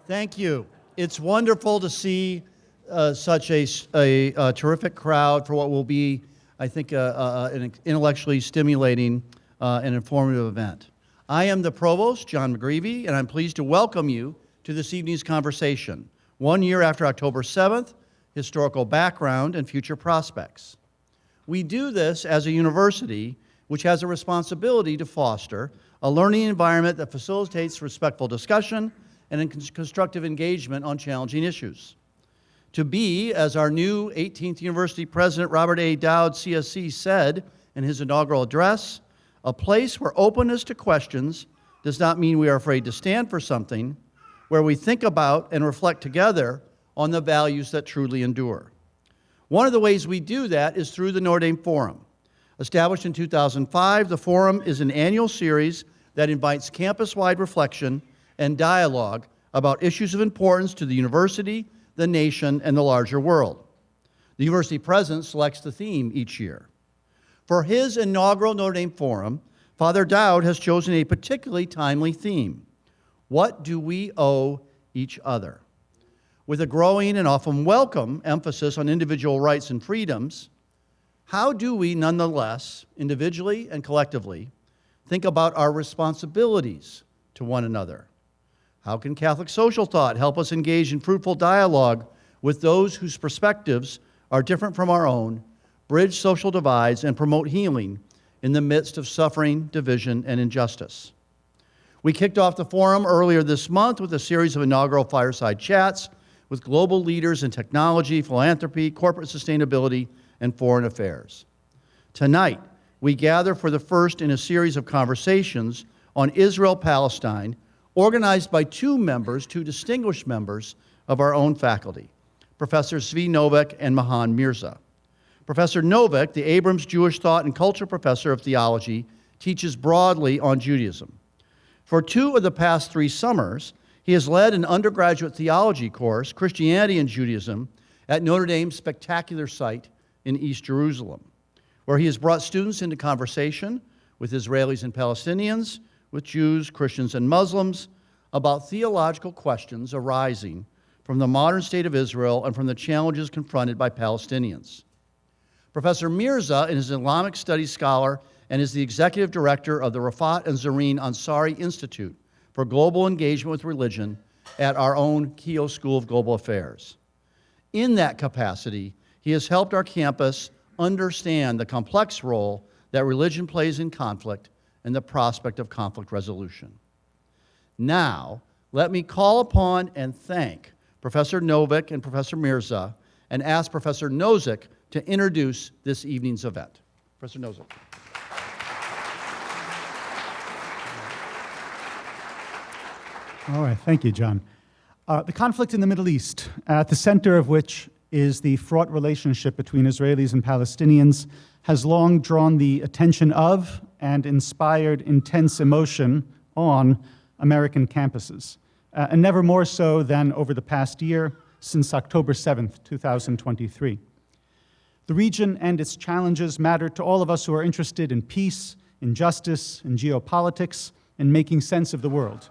Thank you. It's wonderful to see such a terrific crowd for what will be, I think, an intellectually stimulating and informative event. I am the Provost, John McGreevy, and I'm pleased to welcome you to this evening's conversation, 1 year after October 7th, Historical Background and Future Prospects. We do this as a university which has a responsibility to foster a learning environment that facilitates respectful discussion and constructive engagement on challenging issues. To be, as our new 18th University President Robert A. Dowd, CSC, said in his inaugural address, a place where openness to questions does not mean we are afraid to stand for something, where we think about and reflect together on the values that truly endure. One of the ways we do that is through the Notre Dame Forum. Established in 2005, the Forum is an annual series that invites campus-wide reflection and dialogue about issues of importance to the university, the nation, and the larger world. The university president selects the theme each year. For his inaugural Notre Dame Forum, Father Dowd has chosen a particularly timely theme. What do we owe each other? With a growing and often welcome emphasis on individual rights and freedoms, how do we nonetheless, individually and collectively, think about our responsibilities to one another? How can Catholic social thought help us engage in fruitful dialogue with those whose perspectives are different from our own, bridge social divides, and promote healing in the midst of suffering, division, and injustice? We kicked off the forum earlier this month with a series of inaugural fireside chats with global leaders in technology, philanthropy, corporate sustainability, and foreign affairs. Tonight, we gather for the first in a series of conversations on Israel-Palestine, organized by two distinguished members of our own faculty, Professors Zvi Novik and Mahan Mirza. Professor Novik, the Abrams Jewish Thought and Culture Professor of Theology, teaches broadly on Judaism. For 2 of the past 3 summers, he has led an undergraduate theology course, Christianity and Judaism, at Notre Dame's spectacular site in East Jerusalem, where he has brought students into conversation with Israelis and Palestinians, with Jews, Christians, and Muslims about theological questions arising from the modern state of Israel and from the challenges confronted by Palestinians. Professor Mirza is an Islamic studies scholar and is the executive director of the Rafat and Zareen Ansari Institute for Global Engagement with Religion at our own Keough School of Global Affairs. In that capacity, he has helped our campus understand the complex role that religion plays in conflict and the prospect of conflict resolution. Now, let me call upon and thank Professor Novik and Professor Mirza and ask Professor Nozick to introduce this evening's event. Professor Nozick. All right, thank you, John. The conflict in the Middle East, at the center of which is the fraught relationship between Israelis and Palestinians, has long drawn the attention of and inspired intense emotion on American campuses, and never more so than over the past year, since October 7th, 2023. The region and its challenges matter to all of us who are interested in peace, in justice, in geopolitics, and making sense of the world.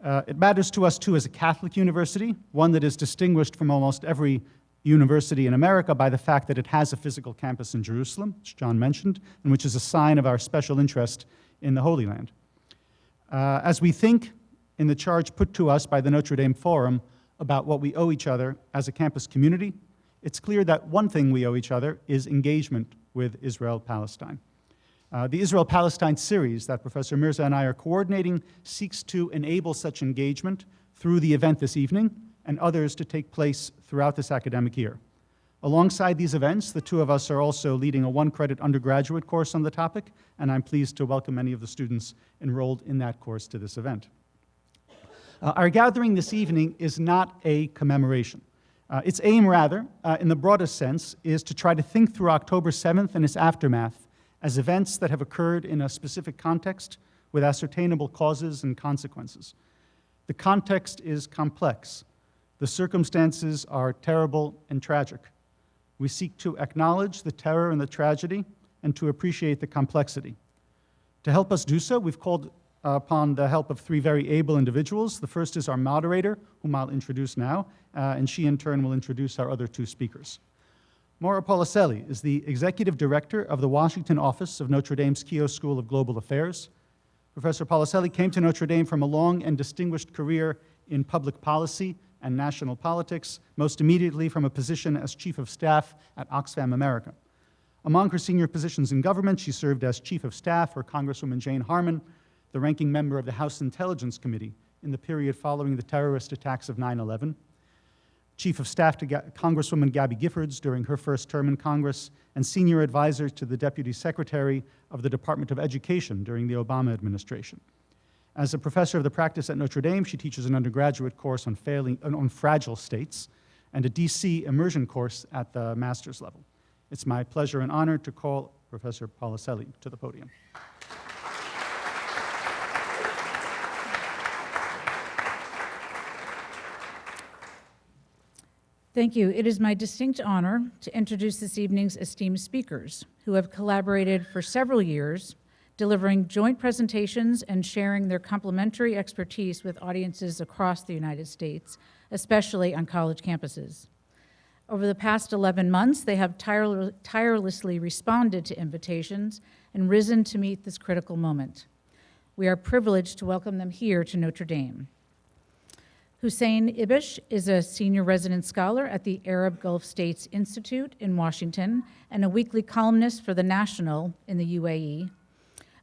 It matters to us, too, as a Catholic university, one that is distinguished from almost every university in America by the fact that it has a physical campus in Jerusalem, which John mentioned, and which is a sign of our special interest in the Holy Land. As we think in the charge put to us by the Notre Dame Forum about what we owe each other as a campus community, it's clear that one thing we owe each other is engagement with Israel-Palestine. The Israel-Palestine series that Professor Mirza and I are coordinating seeks to enable such engagement through the event this evening and others to take place throughout this academic year. Alongside these events, the two of us are also leading a 1-credit undergraduate course on the topic, and I'm pleased to welcome many of the students enrolled in that course to this event. Our gathering this evening is not a commemoration. Its aim, rather, in the broadest sense, is to try to think through October 7th and its aftermath as events that have occurred in a specific context with ascertainable causes and consequences. The context is complex. The circumstances are terrible and tragic. We seek to acknowledge the terror and the tragedy and to appreciate the complexity. To help us do so, we've called upon the help of three very able individuals. The first is our moderator, whom I'll introduce now, and she in turn will introduce our other two speakers. Maura Policelli is the Executive Director of the Washington office of Notre Dame's Keough School of Global Affairs. Professor Policelli came to Notre Dame from a long and distinguished career in public policy and national politics, most immediately from a position as Chief of Staff at Oxfam America. Among her senior positions in government, she served as Chief of Staff for Congresswoman Jane Harman, the ranking member of the House Intelligence Committee in the period following the terrorist attacks of 9/11, Chief of Staff to Congresswoman Gabby Giffords during her first term in Congress, and senior advisor to the Deputy Secretary of the Department of Education during the Obama administration. As a professor of the practice at Notre Dame, she teaches an undergraduate course on fragile states and a DC immersion course at the master's level. It's my pleasure and honor to call Professor Policelli to the podium. Thank you. It is my distinct honor to introduce this evening's esteemed speakers, who have collaborated for several years, delivering joint presentations and sharing their complementary expertise with audiences across the United States, especially on college campuses. Over the past 11 months, they have tirelessly responded to invitations and risen to meet this critical moment. We are privileged to welcome them here to Notre Dame. Hussein Ibish is a senior resident scholar at the Arab Gulf States Institute in Washington and a weekly columnist for The National in the UAE.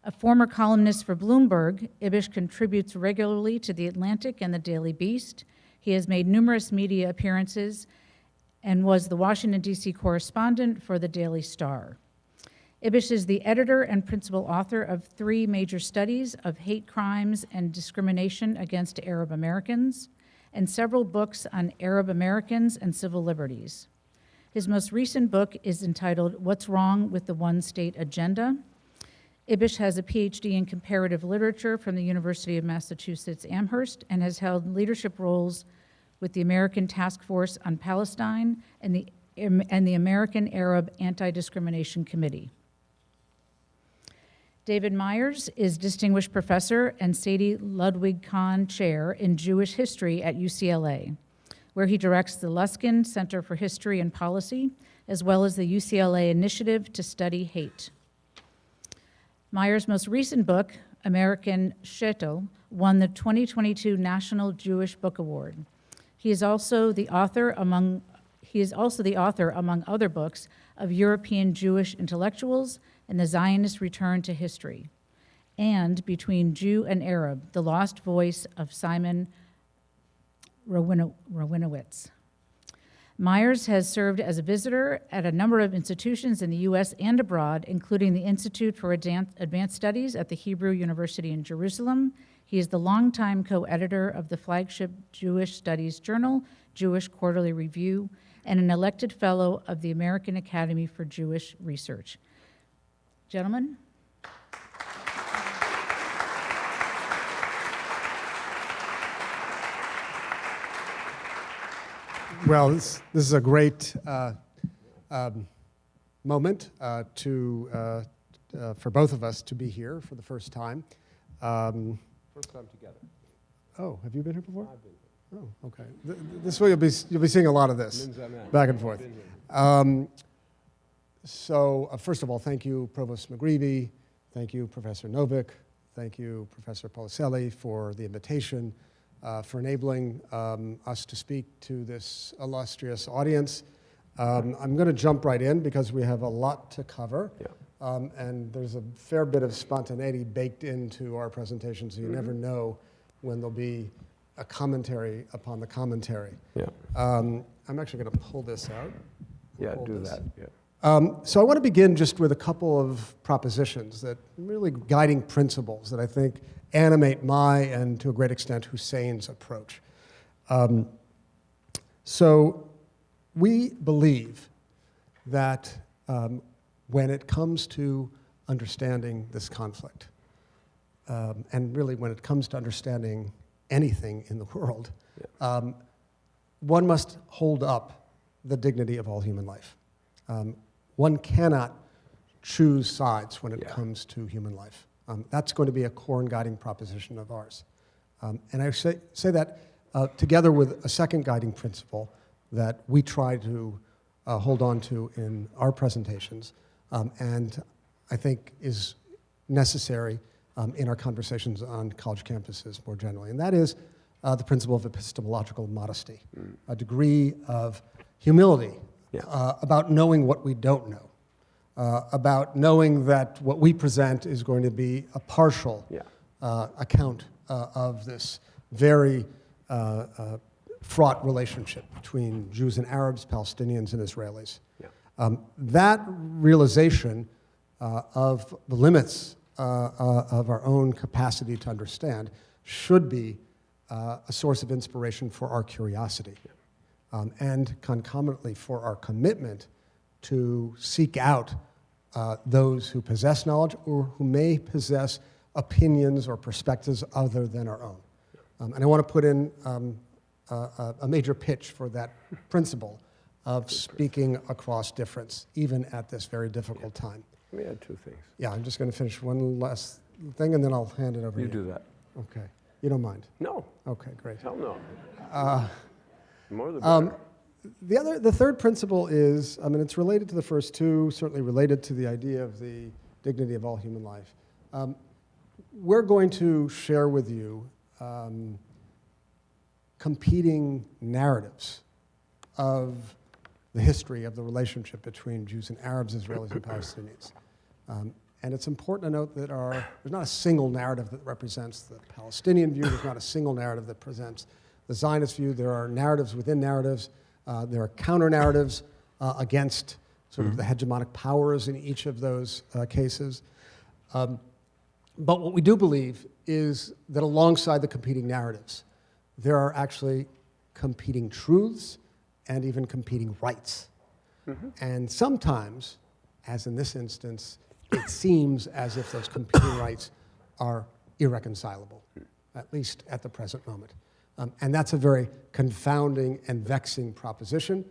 A former columnist for Bloomberg, Ibish contributes regularly to The Atlantic and The Daily Beast. He has made numerous media appearances and was the Washington, D.C. correspondent for The Daily Star. Ibish is the editor and principal author of 3 major studies of hate crimes and discrimination against Arab Americans, and several books on Arab Americans and civil liberties. His most recent book is entitled What's Wrong with the One-State Agenda? Ibish has a PhD in comparative literature from the University of Massachusetts Amherst and has held leadership roles with the American Task Force on Palestine and the American Arab Anti-Discrimination Committee. David Myers is Distinguished Professor and Sady Ludwig Kahn Chair in Jewish History at UCLA, where he directs the Luskin Center for History and Policy, as well as the UCLA Initiative to Study Hate. Myers' most recent book, American Shtetl, won the 2022 National Jewish Book Award. He is also the author, among other books, of European Jewish Intellectuals and the Zionist Return to History, and Between Jew and Arab, The Lost Voice of Simon Rawinowitz. Myers has served as a visitor at a number of institutions in the U.S. and abroad, including the Institute for Advanced Studies at the Hebrew University in Jerusalem. He is the longtime co-editor of the flagship Jewish Studies journal, Jewish Quarterly Review, and an elected fellow of the American Academy for Jewish Research. Gentlemen. Well, this is a great moment for both of us to be here for the first time. First time together. Oh, have you been here before? I've been here. Oh, okay. This way you'll be seeing a lot of this back and forth. So first of all, thank you, Provost McGreevy. Thank you, Professor Novick. Thank you, Professor Policelli, for the invitation, for enabling us to speak to this illustrious audience. I'm going to jump right in because we have a lot to cover. Yeah. And there's a fair bit of spontaneity baked into our presentation, so you never know when there'll be a commentary upon the commentary. Yeah. I'm actually going to pull this out. Yeah, do that. Yeah. So I want to begin just with a couple of propositions that really guiding principles that I think animate my and to a great extent Hussein's approach. So we believe that when it comes to understanding this conflict, and really when it comes to understanding anything in the world, one must hold up the dignity of all human life. One cannot choose sides when it comes to human life. That's going to be a core and guiding proposition of ours. And I say that together with a second guiding principle that we try to hold on to in our presentations, and I think is necessary in our conversations on college campuses more generally, and that is the principle of epistemological modesty, a degree of humility about knowing what we don't know, about knowing that what we present is going to be a partial account of this very fraught relationship between Jews and Arabs, Palestinians and Israelis. That realization of the limits of our own capacity to understand should be a source of inspiration for our curiosity, and concomitantly for our commitment to seek out those who possess knowledge or who may possess opinions or perspectives other than our own. And I want to put in a major pitch for that principle of speaking across difference, even at this very difficult time. Let me add two things. Yeah, I'm just going to finish one last thing, and then I'll hand it over to you. You do that. Okay. You don't mind? No. Okay, great. Hell no. More the better. The third principle is, I mean, it's related to the first two, certainly related to the idea of the dignity of all human life. We're going to share with you competing narratives of the history of the relationship between Jews and Arabs, Israelis and Palestinians. And it's important to note that there's not a single narrative that represents the Palestinian view. There's not a single narrative that presents the Zionist view. There are narratives within narratives. There are counter-narratives against sort of the hegemonic powers in each of those cases. But what we do believe is that alongside the competing narratives, there are actually competing truths and even competing rights. And sometimes, as in this instance, it seems as if those competing rights are irreconcilable, at least at the present moment. And that's a very confounding and vexing proposition.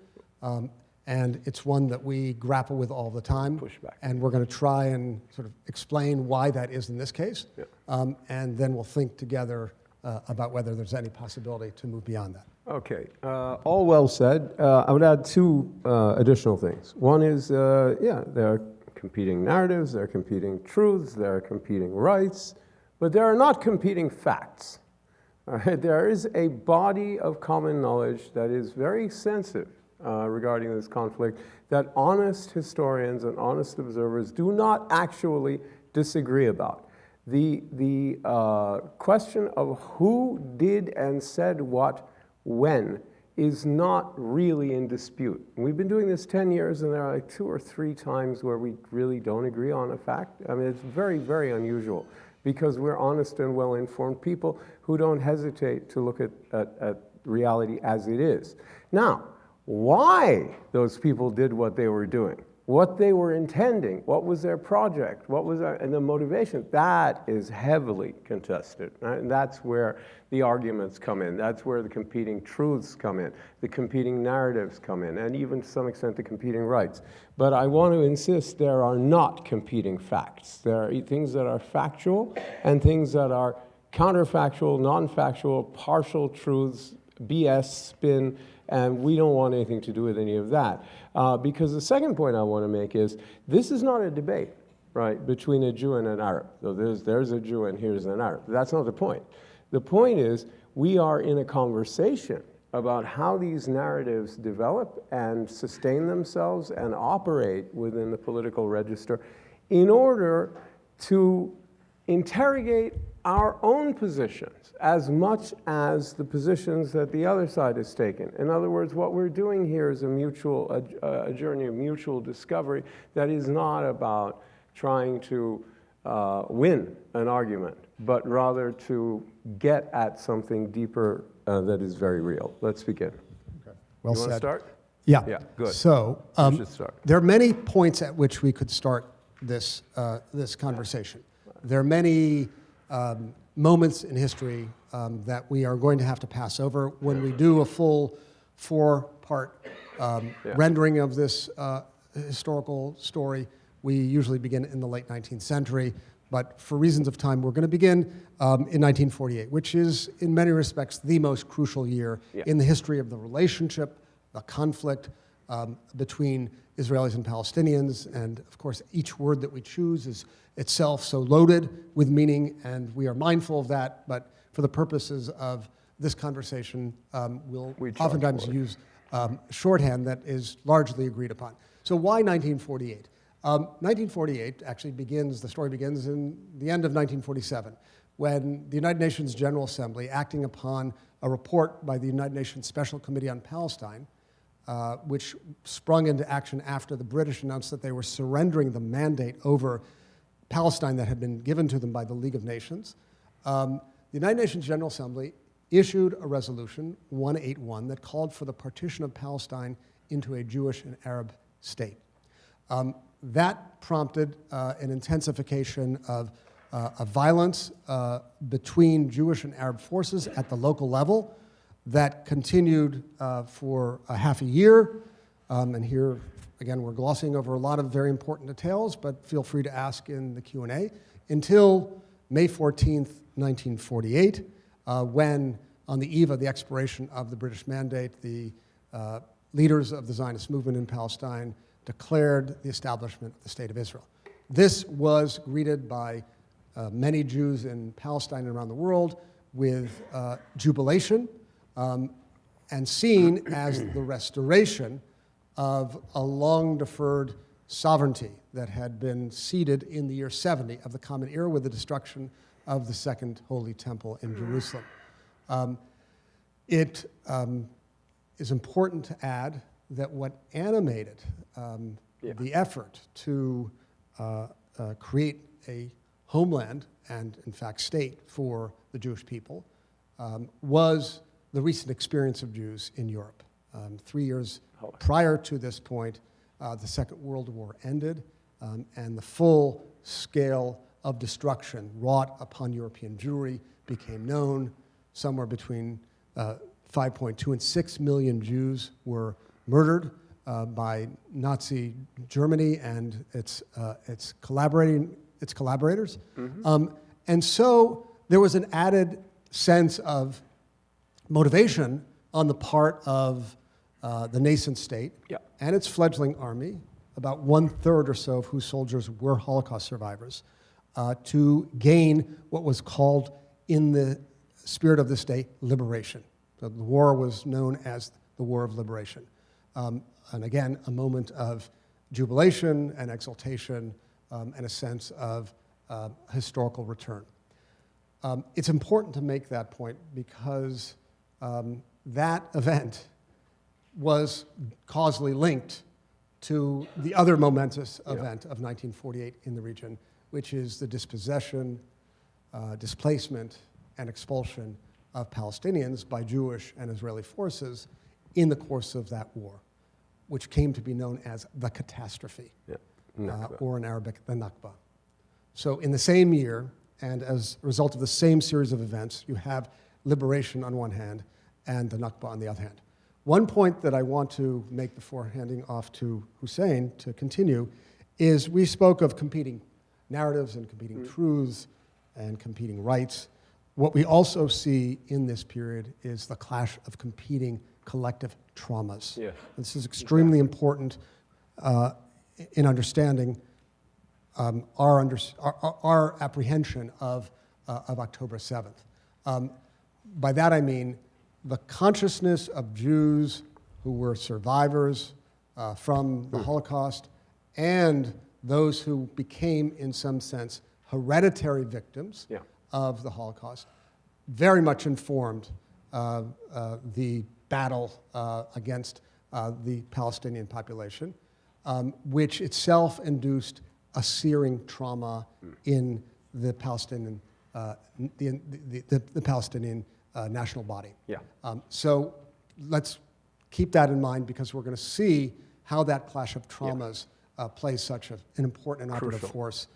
And it's one that we grapple with all the time. Pushback. And we're going to try and sort of explain why that is in this case. And then we'll think together about whether there's any possibility to move beyond that. Okay, all well said. I would add two additional things. One is, there are competing narratives, there are competing truths, there are competing rights, but there are not competing facts. All right? There is a body of common knowledge that is very sensitive regarding this conflict that honest historians and honest observers do not actually disagree about. The question of who did and said what when is not really in dispute. We've been doing this 10 years, and there are like 2 or 3 times where we really don't agree on a fact. I mean, it's very, very unusual because we're honest and well-informed people who don't hesitate to look at reality as it is. Now, why those people did what they were doing, what they were intending, what was their project, and the motivation, that is heavily contested. Right? And that's where the arguments come in. That's where the competing truths come in, the competing narratives come in, and even to some extent the competing rights. But I want to insist there are not competing facts. There are things that are factual and things that are counterfactual, non-factual, partial truths, BS, spin, and we don't want anything to do with any of that. Because the second point I want to make is, this is not a debate, right, between a Jew and an Arab. So there's a Jew and here's an Arab. That's not the point. The point is, we are in a conversation about how these narratives develop and sustain themselves and operate within the political register in order to interrogate our own positions as much as the positions that the other side has taken. In other words, what we're doing here is a journey of mutual discovery that is not about trying to win an argument, but rather to get at something deeper that is very real. Let's begin. Okay. Well you want to said. start? Yeah. Yeah, good. So You should start. there are many points at which we could start this conversation. There are many moments in history that we are going to have to pass over. When we do a full 4-part rendering of this historical story, we usually begin in the late 19th century. But for reasons of time, we're going to begin in 1948, which is, in many respects, the most crucial year in the history of the relationship, the conflict between Israelis and Palestinians. And of course, each word that we choose is itself so loaded with meaning, and we are mindful of that. But for the purposes of this conversation, we'll oftentimes use shorthand that is largely agreed upon. So why 1948? 1948 actually begins, the story begins in the end of 1947, when the United Nations General Assembly, acting upon a report by the United Nations Special Committee on Palestine, which sprung into action after the British announced that they were surrendering the mandate over Palestine that had been given to them by the League of Nations, the United Nations General Assembly issued a resolution, 181, that called for the partition of Palestine into a Jewish and Arab state. That prompted an intensification of violence between Jewish and Arab forces at the local level that continued for a half a year. And here, again, we're glossing over a lot of very important details, but feel free to ask in the Q&A, until May 14th, 1948, when, on the eve of the expiration of the British mandate, the leaders of the Zionist movement in Palestine declared the establishment of the State of Israel. This was greeted by many Jews in Palestine and around the world with jubilation and seen as the restoration of a long-deferred sovereignty that had been ceded in the year 70 of the Common Era with the destruction of the Second Holy Temple in Jerusalem. It is important to add that what animated the effort to create a homeland and, in fact, state for the Jewish people was the recent experience of Jews in Europe. 3 years prior to this point, the Second World War ended, and the full scale of destruction wrought upon European Jewry became known. Somewhere between 5.2 and 6 million Jews were murdered by Nazi Germany and its collaborators. And so there was an added sense of motivation on the part of the nascent state and its fledgling army, about 1/3 or so of whose soldiers were Holocaust survivors, to gain what was called, in the spirit of this day, liberation. So the war was known as the War of Liberation. And again, a moment of jubilation and exultation and a sense of historical return. It's important to make that point because that event was causally linked to the other momentous event of 1948 in the region, which is the dispossession, displacement, and expulsion of Palestinians by Jewish and Israeli forces in the course of that war, which came to be known as the catastrophe, or in Arabic, the Nakba. So in the same year, and as a result of the same series of events, you have liberation on one hand and the Nakba on the other hand. One point that I want to make before handing off to Hussein to continue is we spoke of competing narratives and competing truths and competing rights. What we also see in this period is the clash of competing collective traumas. This is extremely important in understanding our apprehension of October 7th. By that I mean the consciousness of Jews who were survivors from the Holocaust and those who became, in some sense, hereditary victims of the Holocaust, very much informed the battle against the Palestinian population, which itself induced a searing trauma in the Palestinian, the Palestinian national body. So let's keep that in mind because we're going to see how that clash of traumas plays such an important and operative force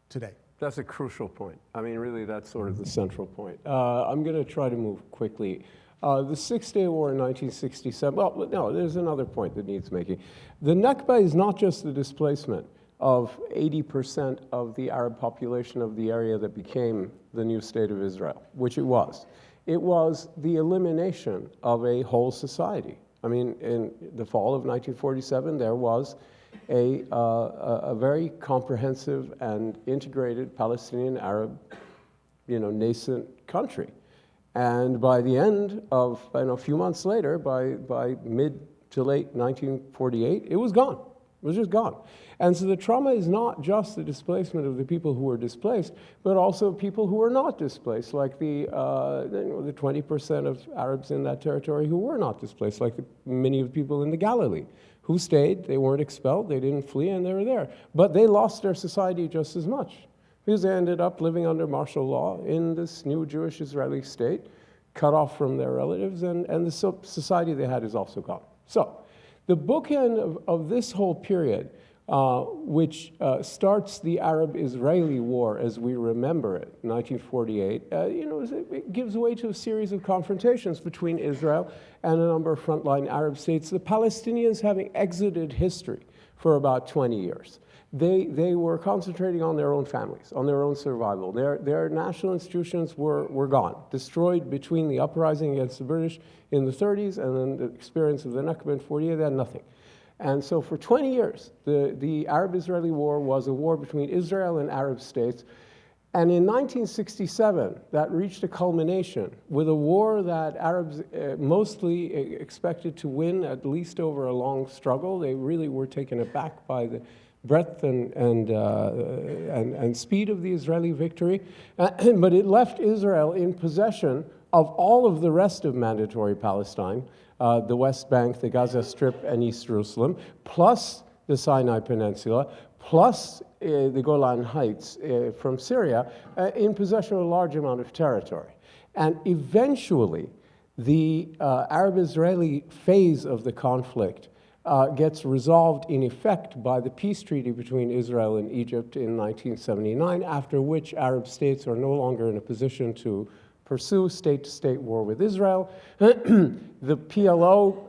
today. That's a crucial point. I mean, really, that's sort of the central point. I'm going to try to move quickly. The Six-Day War in 1967, well, no, there's another point that needs making. The Nakba is not just the displacement. of 80% of the Arab population of the area that became the new state of Israel, which it was. It was the elimination of a whole society. I mean, in the fall of 1947, there was a very comprehensive and integrated Palestinian Arab, nascent country. And by the end of, a few months later, by mid to late 1948, it was gone. It was just gone. And so the trauma is not just the displacement of the people who were displaced, but also people who were not displaced, like the 20% of Arabs in that territory who were not displaced, like many of the people in the Galilee, who stayed, they weren't expelled, they didn't flee, and they were there. But they lost their society just as much, because they ended up living under martial law in this new Jewish Israeli state, cut off from their relatives, and the society they had is also gone. So the bookend of this whole period, which starts the Arab-Israeli War as we remember it, 1948, it gives way to a series of confrontations between Israel and a number of frontline Arab states, the Palestinians having exited history for about 20 years. They were concentrating on their own families, on their own survival. Their national institutions were gone, destroyed between the uprising against the British in the 30s and then the experience of the Nakba in 48. They had nothing. And so for 20 years, the Arab-Israeli War was a war between Israel and Arab states. And in 1967, that reached a culmination with a war that Arabs mostly expected to win, at least over a long struggle. They really were taken aback by the breadth and speed of the Israeli victory. But it left Israel in possession of all of the rest of mandatory Palestine, the West Bank, the Gaza Strip, and East Jerusalem, plus the Sinai Peninsula, plus the Golan Heights from Syria, in possession of a large amount of territory. And eventually, the Arab-Israeli phase of the conflict gets resolved in effect by the peace treaty between Israel and Egypt in 1979, after which Arab states are no longer in a position to pursue state-to-state war with Israel. The PLO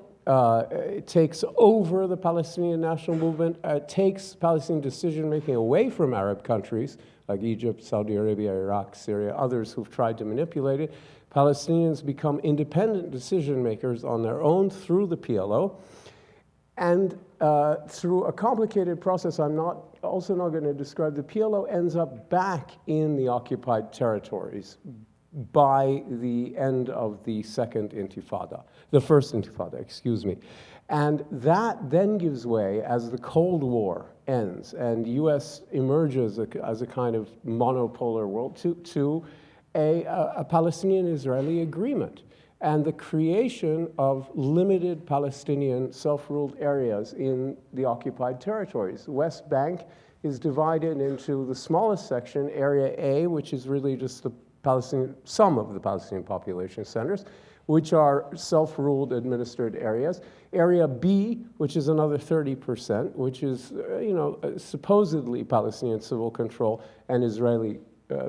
takes over the Palestinian national movement, takes Palestinian decision-making away from Arab countries like Egypt, Saudi Arabia, Iraq, Syria, others who've tried to manipulate it. Palestinians become independent decision-makers on their own through the PLO. And through a complicated process I'm also not going to describe, the PLO ends up back in the occupied territories by the end of the first intifada, excuse me. And that then gives way as the Cold War ends and U.S. emerges as a kind of monopolar world to a Palestinian-Israeli agreement and the creation of limited Palestinian self-ruled areas in the occupied territories. The West Bank is divided into the smallest section, Area A, which is really just some of the Palestinian population centers, which are self-ruled administered areas. Area B, which is another 30%, which is supposedly Palestinian civil control and Israeli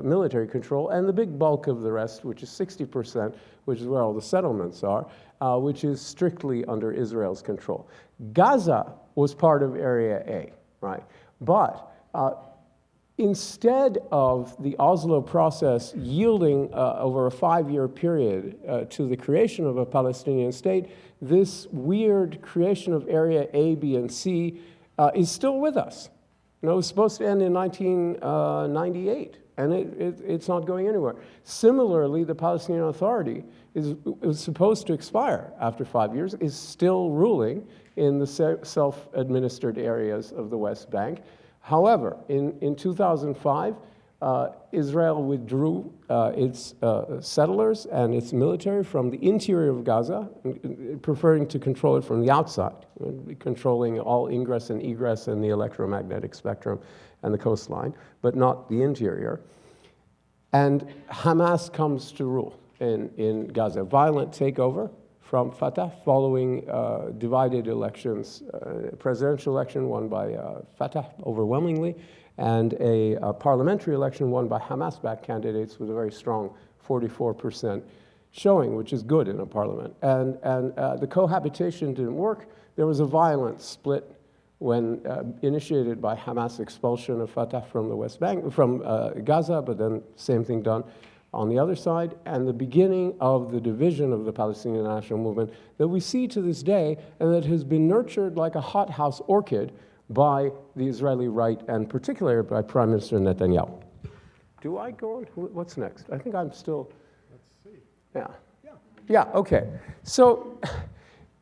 military control, and the big bulk of the rest, which is 60%, which is where all the settlements are, which is strictly under Israel's control. Gaza was part of Area A, right? But instead of the Oslo process yielding over a 5-year period to the creation of a Palestinian state, this weird creation of Area A, B, and C is still with us. It was supposed to end in 1998. And it's not going anywhere. Similarly, the Palestinian Authority was supposed to expire after 5 years, is still ruling in the self-administered areas of the West Bank. However, in 2005, Israel withdrew its settlers and its military from the interior of Gaza, preferring to control it from the outside, controlling all ingress and egress and the electromagnetic spectrum and the coastline, but not the interior. And Hamas comes to rule in Gaza. Violent takeover from Fatah following divided elections, a presidential election won by Fatah overwhelmingly, and a parliamentary election won by Hamas-backed candidates with a very strong 44% showing, which is good in a parliament. And the cohabitation didn't work. There was a violent split when initiated by Hamas expulsion of Fatah from the West Bank, from Gaza, but then same thing done on the other side, and the beginning of the division of the Palestinian national movement that we see to this day, and that has been nurtured like a hothouse orchid by the Israeli right, and particularly by Prime Minister Netanyahu. Do I go on? What's next? I think I'm still... Let's see. Yeah. Yeah, okay. So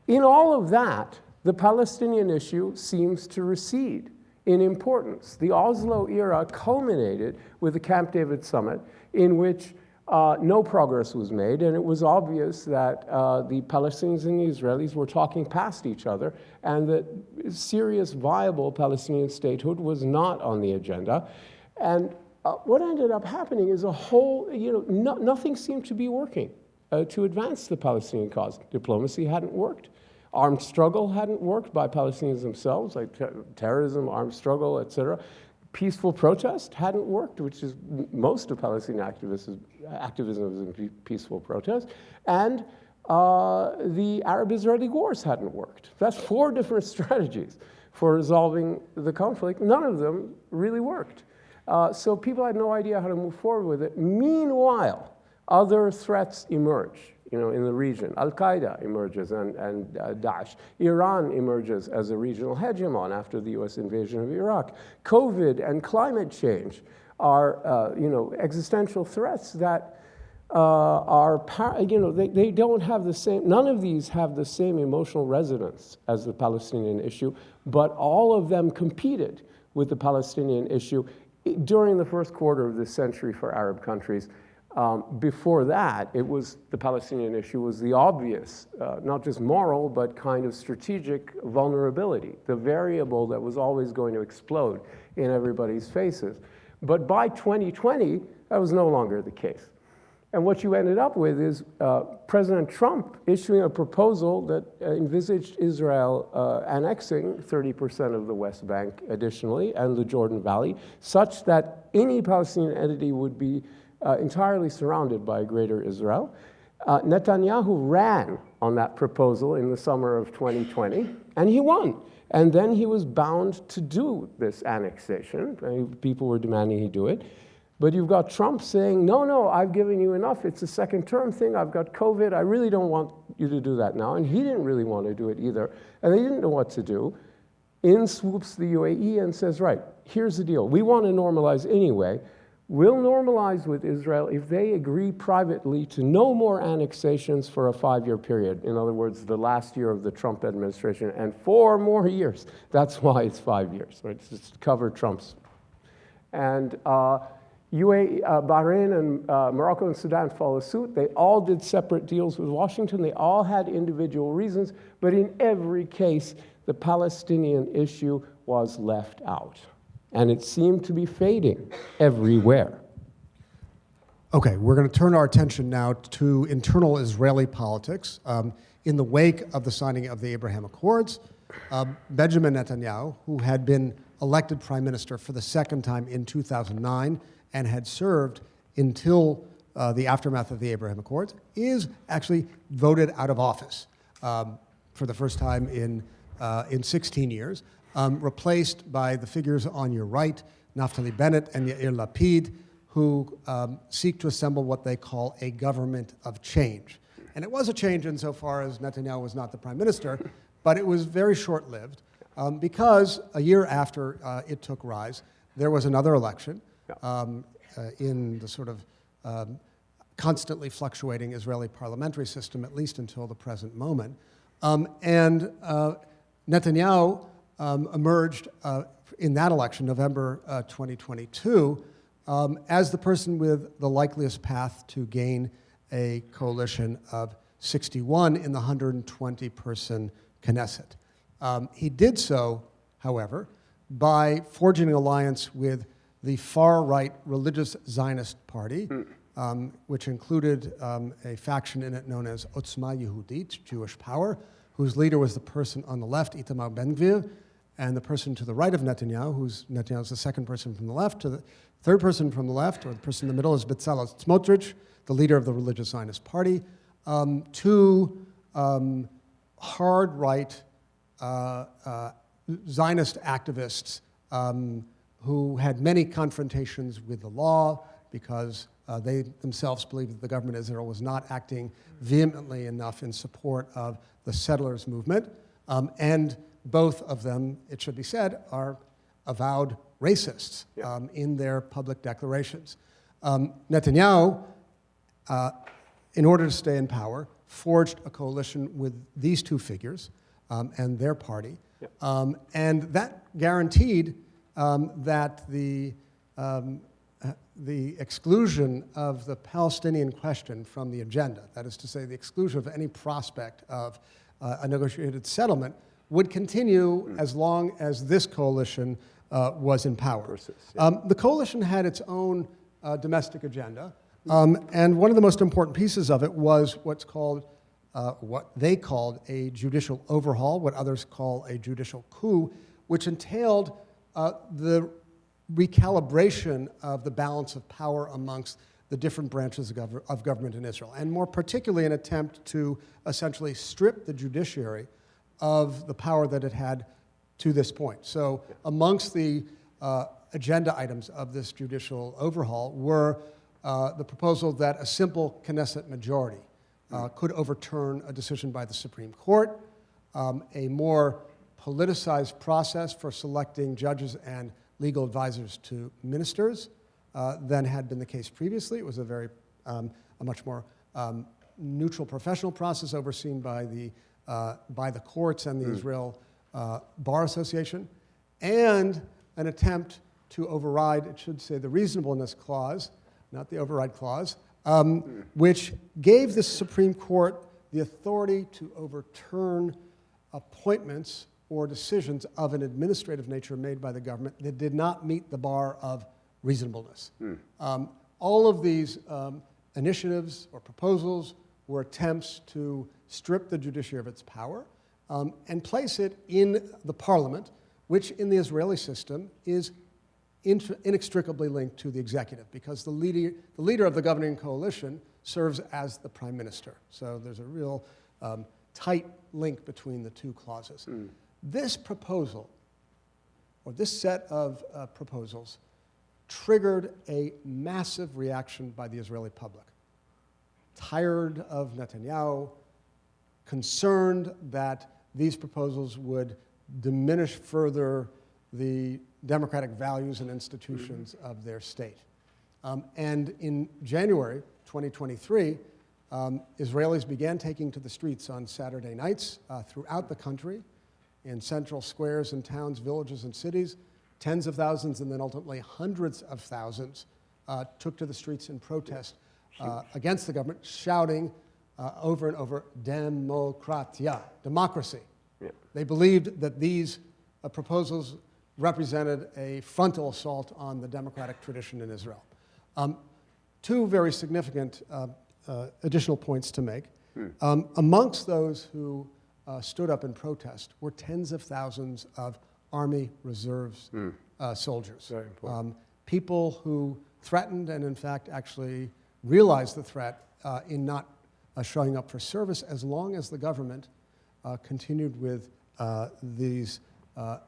in all of that, the Palestinian issue seems to recede in importance. The Oslo era culminated with the Camp David summit, in which no progress was made, and it was obvious that the Palestinians and the Israelis were talking past each other, and that serious, viable Palestinian statehood was not on the agenda. And what ended up happening is a whole, nothing seemed to be working to advance the Palestinian cause. Diplomacy hadn't worked. Armed struggle hadn't worked by Palestinians themselves, like terrorism, armed struggle, etc. Peaceful protest hadn't worked, which is most of Palestinian activism is in peaceful protest. And the Arab-Israeli wars hadn't worked. That's 4 different strategies for resolving the conflict. None of them really worked. So people had no idea how to move forward with it. Meanwhile, other threats emerge, in the region. Al-Qaeda emerges and Daesh. Iran emerges as a regional hegemon after the US invasion of Iraq. COVID and climate change are, existential threats that they don't have the same, none of these have the same emotional resonance as the Palestinian issue, but all of them competed with the Palestinian issue during the first quarter of this century for Arab countries. Before that, the Palestinian issue was the obvious, not just moral, but kind of strategic vulnerability, the variable that was always going to explode in everybody's faces. But by 2020, that was no longer the case. And what you ended up with is President Trump issuing a proposal that envisaged Israel annexing 30% of the West Bank additionally, and the Jordan Valley, such that any Palestinian entity would be entirely surrounded by a greater Israel. Netanyahu ran on that proposal in the summer of 2020, and he won. And then he was bound to do this annexation. People were demanding he do it. But you've got Trump saying, no, I've given you enough. It's a second term thing. I've got COVID. I really don't want you to do that now. And he didn't really want to do it either. And they didn't know what to do. In swoops the UAE and says, right, here's the deal. We want to normalize anyway. We'll normalize with Israel if they agree privately to no more annexations for a 5-year period. In other words, the last year of the Trump administration, and 4 more years. That's why it's 5 years, right? It's just to cover Trump's. And UAE, Bahrain and Morocco and Sudan follow suit. They all did separate deals with Washington. They all had individual reasons, but in every case, the Palestinian issue was left out. And it seemed to be fading everywhere. Okay, we're going to turn our attention now to internal Israeli politics. In the wake of the signing of the Abraham Accords, Benjamin Netanyahu, who had been elected prime minister for the second time in 2009 and had served until the aftermath of the Abraham Accords, is actually voted out of office for the first time in 16 years. Replaced by the figures on your right, Naftali Bennett and Yair Lapid, who seek to assemble what they call a government of change. And it was a change insofar as Netanyahu was not the prime minister, but it was very short-lived because a year after it took rise, there was another election in the sort of constantly fluctuating Israeli parliamentary system, at least until the present moment. And Netanyahu emerged in that election, November 2022, as the person with the likeliest path to gain a coalition of 61 in the 120-person Knesset. He did so, however, by forging an alliance with the far-right religious Zionist party, which included a faction in it known as Otzma Yehudit, Jewish Power, whose leader was the person on the left, Itamar Ben-Gvir, and the person to the right of Netanyahu, Netanyahu's the second person from the left, to the third person from the left, or the person in the middle, is Bezalel Smotrich, the leader of the religious Zionist party. Two hard right Zionist activists who had many confrontations with the law because they themselves believed that the government of Israel was not acting vehemently enough in support of the settlers movement. And both of them, it should be said, are avowed racists in their public declarations. Netanyahu, in order to stay in power, forged a coalition with these two figures and their party. And that guaranteed that the exclusion of the Palestinian question from the agenda, that is to say, the exclusion of any prospect of a negotiated settlement, would continue as long as this coalition was in power. The coalition had its own domestic agenda, and one of the most important pieces of it was what's called, what they called a judicial overhaul, what others call a judicial coup, which entailed the recalibration of the balance of power amongst the different branches of government in Israel, and more particularly an attempt to essentially strip the judiciary of the power that it had to this point. So amongst the agenda items of this judicial overhaul were the proposal that a simple Knesset majority could overturn a decision by the Supreme Court, a more politicized process for selecting judges and legal advisors to ministers than had been the case previously. It was a much more neutral professional process overseen by the courts and the Israel Bar Association, and an attempt to override, it should say, the reasonableness clause, not the override clause, which gave the Supreme Court the authority to overturn appointments or decisions of an administrative nature made by the government that did not meet the bar of reasonableness. All of these initiatives or proposals were attempts to strip the judiciary of its power and place it in the parliament, which in the Israeli system is inextricably linked to the executive, because the leader of the governing coalition serves as the prime minister. So there's a real tight link between the two clauses. This proposal, or this set of proposals, triggered a massive reaction by the Israeli public. Tired of Netanyahu, concerned that these proposals would diminish further the democratic values and institutions of their state. And in January 2023, Israelis began taking to the streets on Saturday nights throughout the country, in central squares and towns, villages, and cities. Tens of thousands and then ultimately hundreds of thousands took to the streets in protest against the government, shouting over and over, "Demokratia," democracy. They believed that these proposals represented a frontal assault on the democratic tradition in Israel. Two very significant additional points to make. Amongst those who stood up in protest were tens of thousands of Army Reserves soldiers. Very important. People who threatened and in fact actually realized the threat in not showing up for service as long as the government continued with these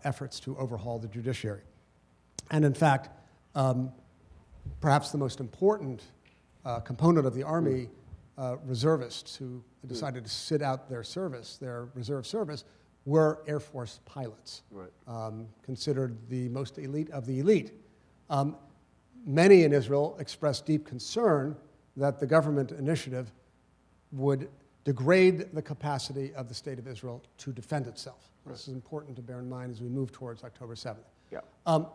efforts to overhaul the judiciary. And in fact, perhaps the most important component of the Army reservists who decided to sit out their service, their reserve service, were Air Force pilots, considered the most elite of the elite. Many in Israel expressed deep concern that the government initiative would degrade the capacity of the state of Israel to defend itself. This is important to bear in mind as we move towards October 7th.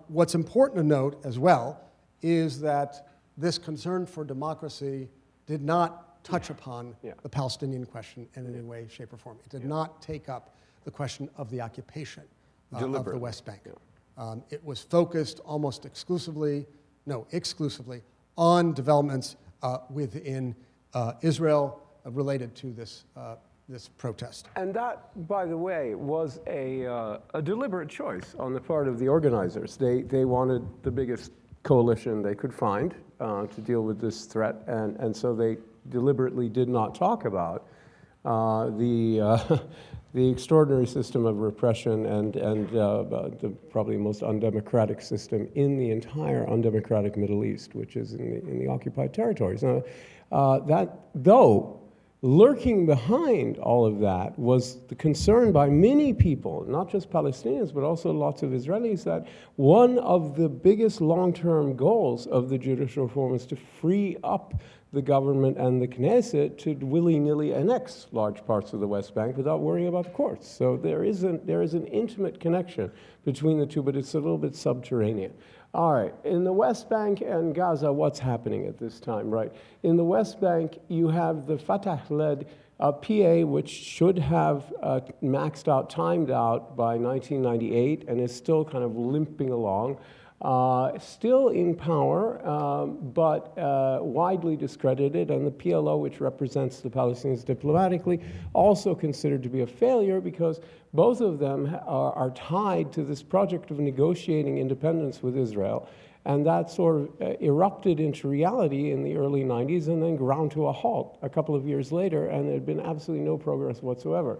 What's important to note as well is that this concern for democracy did not touch upon the Palestinian question in any way, shape, or form. It did not take up the question of the occupation of the West Bank. It was focused almost exclusively on developments within Israel related to this protest. And that, by the way, was a deliberate choice on the part of the organizers. They wanted the biggest coalition they could find to deal with this threat, and so they deliberately did not talk about The extraordinary system of repression and the probably most undemocratic system in the entire undemocratic Middle East, which is in the occupied territories. Now, though lurking behind all of that was the concern by many people, not just Palestinians, but also lots of Israelis, that one of the biggest long-term goals of the judicial reform is to free up the government and the Knesset to willy-nilly annex large parts of the West Bank without worrying about the courts. So there is an intimate connection between the two, but it's a little bit subterranean. All right, in the West Bank and Gaza, what's happening at this time, right? In the West Bank, you have the Fatah-led PA, which should have maxed out, timed out by 1998, and is still kind of limping along. Still in power, but widely discredited, and the PLO, which represents the Palestinians diplomatically, also considered to be a failure because both of them are tied to this project of negotiating independence with Israel, and that sort of erupted into reality in the early 90s and then ground to a halt a couple of years later, and there had been absolutely no progress whatsoever.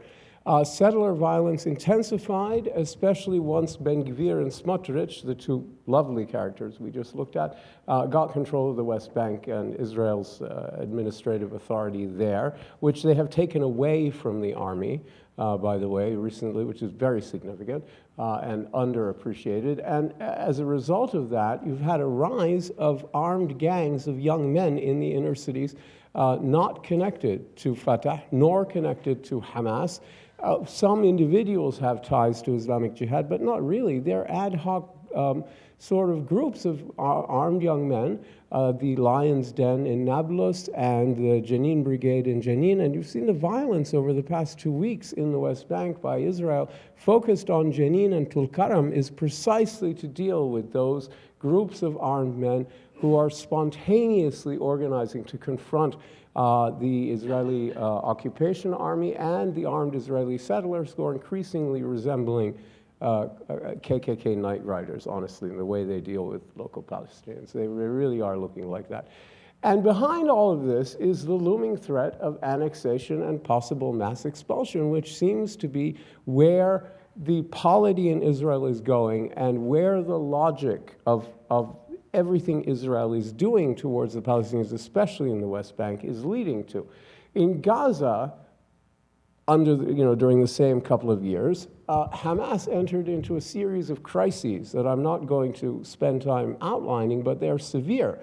Settler violence intensified, especially once Ben Gvir and Smotrich, the two lovely characters we just looked at, got control of the West Bank and Israel's administrative authority there, which they have taken away from the army, by the way, recently, which is very significant and underappreciated. And as a result of that, you've had a rise of armed gangs of young men in the inner cities, not connected to Fatah, nor connected to Hamas. Some individuals have ties to Islamic Jihad, but not really. They're ad hoc sort of groups of armed young men, the Lion's Den in Nablus and the Jenin Brigade in Jenin. And you've seen the violence over the past 2 weeks in the West Bank by Israel, focused on Jenin and Tulkarm, is precisely to deal with those groups of armed men who are spontaneously organizing to confront the Israeli occupation army and the armed Israeli settlers, who are increasingly resembling KKK night riders, honestly, in the way they deal with local Palestinians. They really are looking like that. And behind all of this is the looming threat of annexation and possible mass expulsion, which seems to be where the polity in Israel is going and where the logic of everything Israel is doing towards the Palestinians, especially in the West Bank, is leading to. In Gaza, during the same couple of years, Hamas entered into a series of crises that I'm not going to spend time outlining, but they're severe,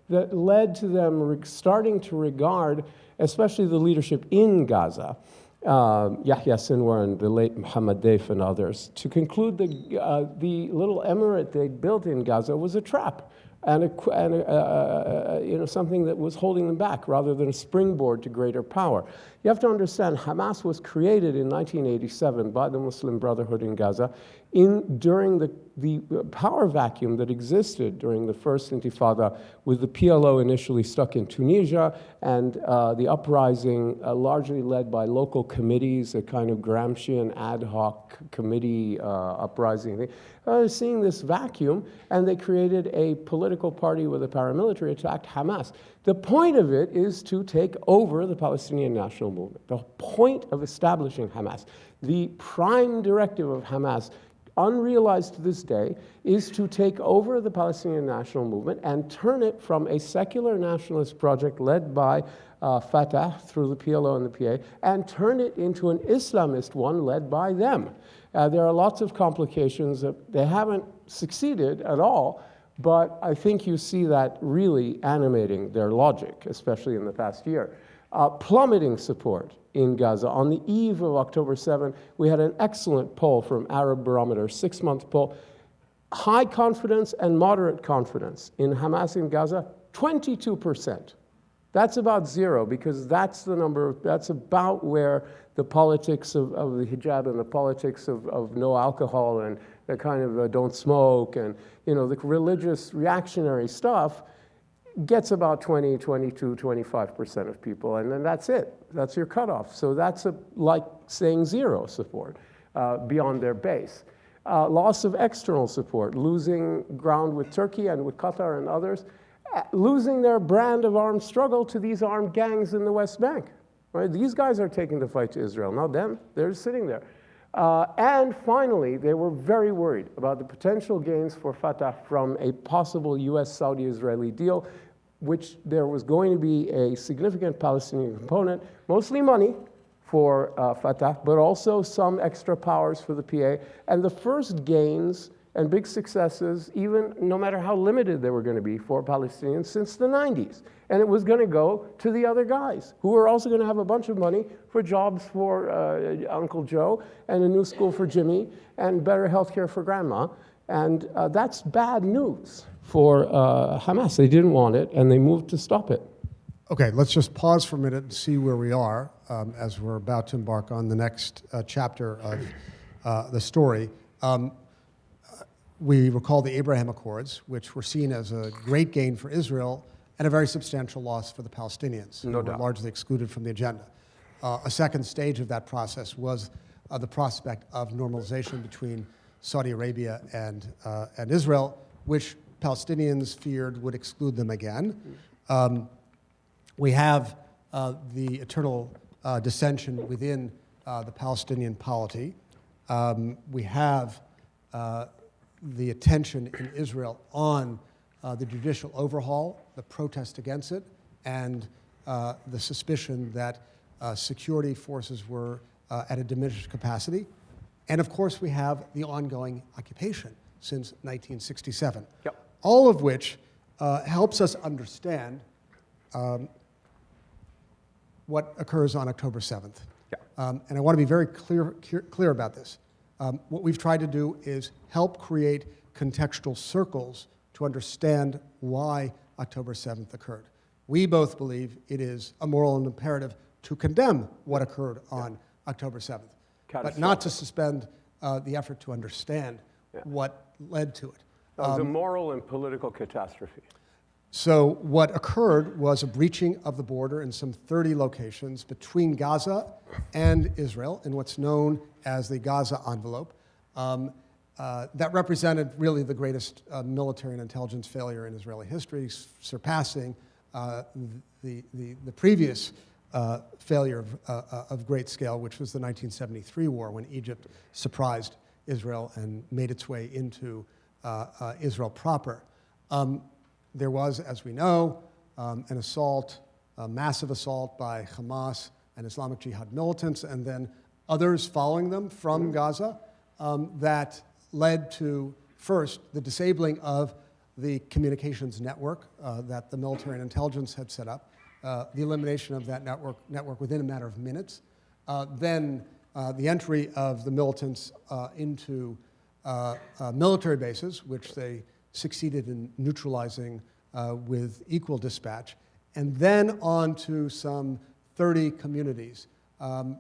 that led to them starting to regard, especially the leadership in Gaza, Yahya Sinwar and the late Mohammed Deif and others, to conclude that the little emirate they built in Gaza was a trap and something that was holding them back rather than a springboard to greater power. You have to understand, Hamas was created in 1987 by the Muslim Brotherhood in Gaza during the power vacuum that existed during the first Intifada, with the PLO initially stuck in Tunisia and the uprising largely led by local committees, a kind of Gramscian ad hoc committee uprising thing. Seeing this vacuum, and they created a political party with a paramilitary attack, Hamas. The point of it is to take over the Palestinian national movement. The point of establishing Hamas, the prime directive of Hamas, unrealized to this day, is to take over the Palestinian national movement and turn it from a secular nationalist project led by Fatah through the PLO and the PA, and turn it into an Islamist one led by them. There are lots of complications. They haven't succeeded at all, but I think you see that really animating their logic, especially in the past year. Plummeting support in Gaza. On the eve of October 7, we had an excellent poll from Arab Barometer, 6-month poll. High confidence and moderate confidence in Hamas in Gaza, 22%. That's about zero, because that's the number, that's about where the politics of the hijab and the politics of no alcohol and the kind of don't smoke and, the religious reactionary stuff gets about 20, 22, 25% of people, and then that's it. That's your cutoff. So that's like saying zero support beyond their base. Loss of external support, losing ground with Turkey and with Qatar and others, losing their brand of armed struggle to these armed gangs in the West Bank. Right? These guys are taking the fight to Israel, not them. They're sitting there. And finally, they were very worried about the potential gains for Fatah from a possible US Saudi-Israeli deal, which there was going to be a significant Palestinian component, mostly money for Fatah, but also some extra powers for the PA. And the first gains and big successes, even no matter how limited they were going to be for Palestinians since the 90s. And it was going to go to the other guys, who were also going to have a bunch of money for jobs for Uncle Joe, and a new school for Jimmy, and better health care for Grandma. And that's bad news for Hamas. They didn't want it, and they moved to stop it. Okay, let's just pause for a minute and see where we are as we're about to embark on the next chapter of the story. We recall the Abraham Accords, which were seen as a great gain for Israel and a very substantial loss for the Palestinians, who were largely excluded from the agenda. A second stage of that process was the prospect of normalization between Saudi Arabia and Israel, which Palestinians feared would exclude them again. We have the eternal dissension within the Palestinian polity. We have the attention in Israel on the judicial overhaul, the protest against it, and the suspicion that security forces were at a diminished capacity. And of course, we have the ongoing occupation since 1967. Yep. All of which helps us understand what occurs on October 7th. Yeah. And I want to be very clear about this. What we've tried to do is help create contextual circles to understand why October 7th occurred. We both believe it is a moral imperative to condemn what occurred on October 7th, but not to suspend the effort to understand what led to it. It was a moral and political catastrophe. So what occurred was a breaching of the border in some 30 locations between Gaza and Israel in what's known as the Gaza envelope. That represented really the greatest military and intelligence failure in Israeli history, surpassing the previous failure of great scale, which was the 1973 war, when Egypt surprised Israel and made its way into Israel proper. There was, as we know, an assault, a massive assault by Hamas and Islamic Jihad militants, and then others following them from Gaza that led to, first, the disabling of the communications network that the military and intelligence had set up, the elimination of that network within a matter of minutes, then the entry of the militants into military bases, which they succeeded in neutralizing with equal dispatch, and then on to some 30 communities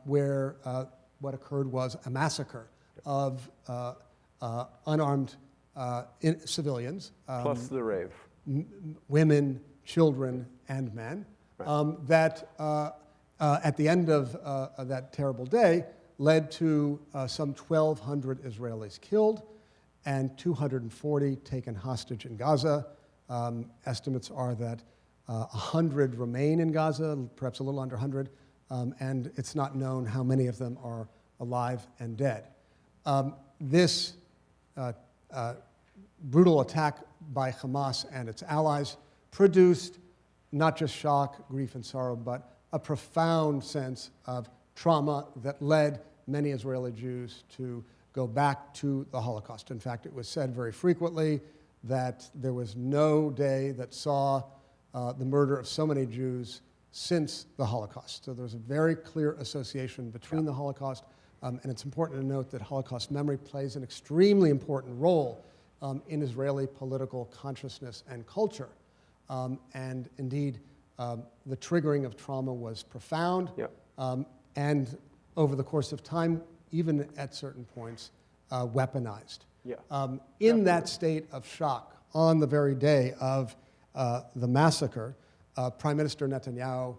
where what occurred was a massacre of unarmed civilians. Plus the rave. Women, children, and men, that at the end of that terrible day led to some 1,200 Israelis killed and 240 taken hostage in Gaza. Estimates are that 100 remain in Gaza, perhaps a little under 100, and it's not known how many of them are alive and dead. This brutal attack by Hamas and its allies produced not just shock, grief, and sorrow, but a profound sense of trauma that led many Israeli Jews to go back to the Holocaust. In fact, it was said very frequently that there was no day that saw the murder of so many Jews since the Holocaust. So there's a very clear association between the Holocaust, and it's important to note that Holocaust memory plays an extremely important role in Israeli political consciousness and culture. And indeed, the triggering of trauma was profound, and over the course of time, even at certain points, weaponized. In that state of shock, on the very day of the massacre, Prime Minister Netanyahu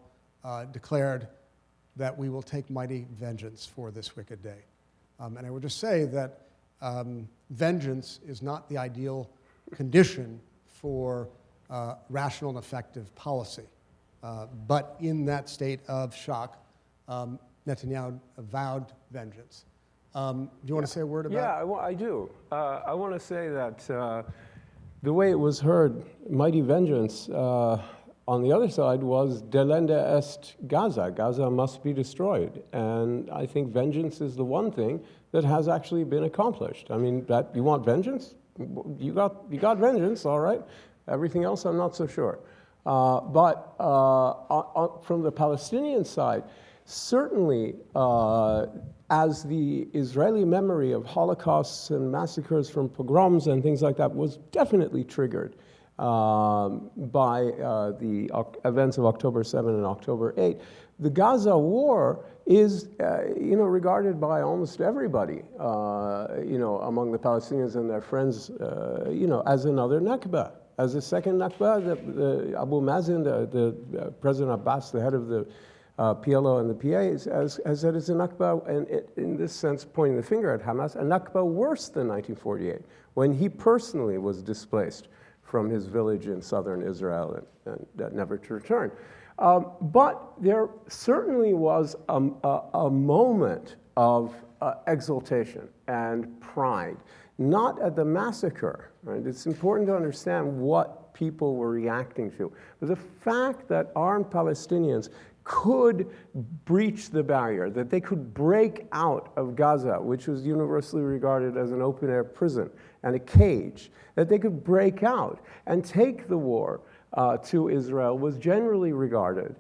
declared that we will take mighty vengeance for this wicked day. And I would just say that vengeance is not the ideal condition for rational and effective policy. But in that state of shock, Netanyahu vowed vengeance. Do you want to say a word about? Yeah, I do. I want to say that the way it was heard, mighty vengeance, on the other side was delenda est Gaza. Gaza must be destroyed. And I think vengeance is the one thing that has actually been accomplished. I mean, that you want vengeance? You got vengeance, all right. Everything else, I'm not so sure. But from the Palestinian side, certainly, as the Israeli memory of holocausts and massacres from pogroms and things like that was definitely triggered by the events of October 7 and October 8, the Gaza war is, regarded by almost everybody, among the Palestinians and their friends, as another Nakba, as a second Nakba. The Abu Mazen, the President Abbas, the head of the PLO and the PA, has said it's a Nakba, and in this sense, pointing the finger at Hamas, a Nakba worse than 1948, when he personally was displaced from his village in southern Israel and never to return. But there certainly was a moment of exultation and pride, not at the massacre. Right? It's important to understand what people were reacting to. But the fact that armed Palestinians could breach the barrier, that they could break out of Gaza, which was universally regarded as an open-air prison and a cage, that they could break out and take the war to Israel was generally regarded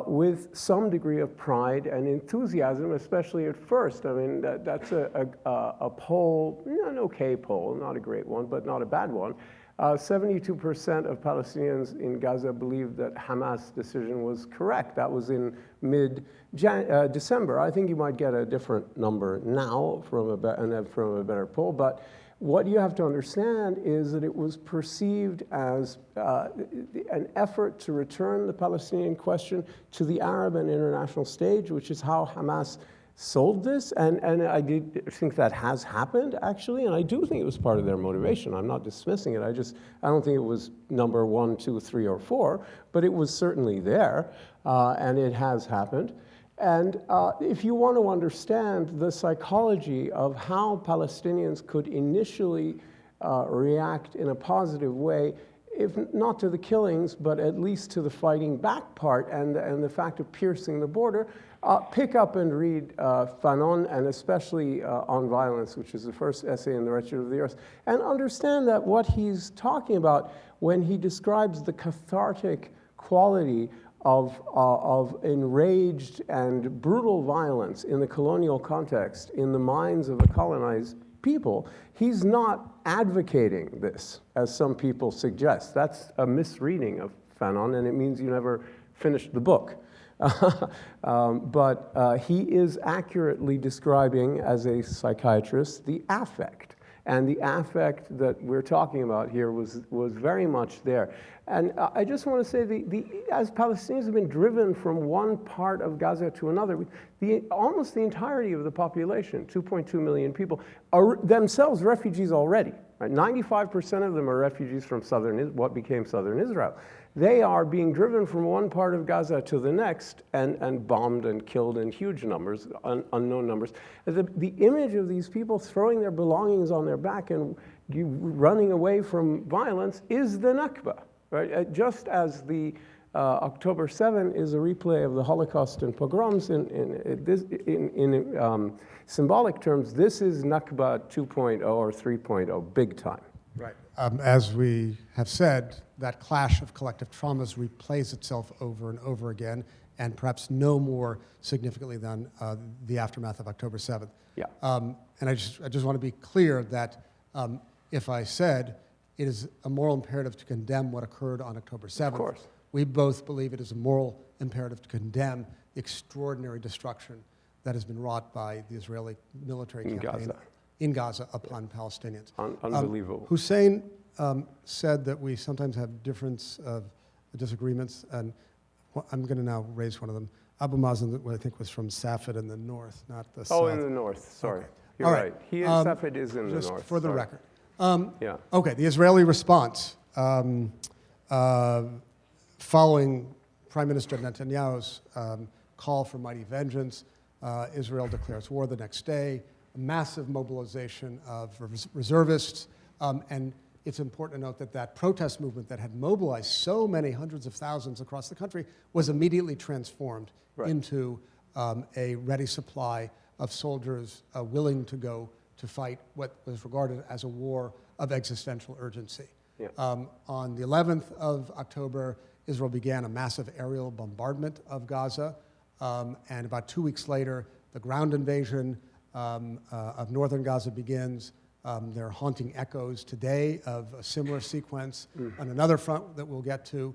with some degree of pride and enthusiasm, especially at first. I mean, that's a poll, an okay poll, not a great one, but not a bad one. 72% of Palestinians in Gaza believed that Hamas' decision was correct. That was in mid-December. I think you might get a different number now from a better poll, but what you have to understand is that it was perceived as an effort to return the Palestinian question to the Arab and international stage, which is how Hamas sold this, and I did think that has happened, actually, and I do think it was part of their motivation. I'm not dismissing it. I don't think it was number 1, 2, 3, or 4, but it was certainly there, and it has happened. And if you want to understand the psychology of how Palestinians could initially react in a positive way, if not to the killings, but at least to the fighting back part and the fact of piercing the border, pick up and read Fanon, and especially On Violence, which is the first essay in The Wretched of the Earth, and understand that what he's talking about when he describes the cathartic quality of enraged and brutal violence in the colonial context, in the minds of the colonized people, he's not advocating this, as some people suggest. That's a misreading of Fanon, and it means you never finished the book. But he is accurately describing, as a psychiatrist, the affect. And the affect that we're talking about here was very much there. And I just want to say, as Palestinians have been driven from one part of Gaza to another, almost the entirety of the population, 2.2 million people, are themselves refugees already. Right? 95% of them are refugees from what became southern Israel. They are being driven from one part of Gaza to the next and bombed and killed in huge numbers, unknown numbers. The image of these people throwing their belongings on their back and running away from violence is the Nakba. Right? Just as the October 7 is a replay of the Holocaust and pogroms in symbolic terms, this is Nakba 2.0 or 3.0, big time. Right. As we have said, that clash of collective traumas replays itself over and over again, and perhaps no more significantly than the aftermath of October 7th. Yeah. And I just want to be clear that if I said it is a moral imperative to condemn what occurred on October 7th, of course, we both believe it is a moral imperative to condemn the extraordinary destruction that has been wrought by the Israeli military campaign in Gaza upon Palestinians. Unbelievable. Hussein said that we sometimes have disagreements, and I'm going to now raise one of them. Abu Mazen, what I think was from Safed in the north, not the south. Oh, in the north, sorry. Okay. You're All right. He is, Safed is in the north. Just for the record. Yeah. Okay, the Israeli response following Prime Minister Netanyahu's call for mighty vengeance. Israel declares war the next day, a massive mobilization of reservists, and it's important to note that that protest movement that had mobilized so many hundreds of thousands across the country was immediately transformed into a ready supply of soldiers willing to go to fight what was regarded as a war of existential urgency. Yeah. On the 11th of October, Israel began a massive aerial bombardment of Gaza, and about 2 weeks later, the ground invasion of northern Gaza begins. There are haunting echoes today of a similar sequence on another front that we'll get to.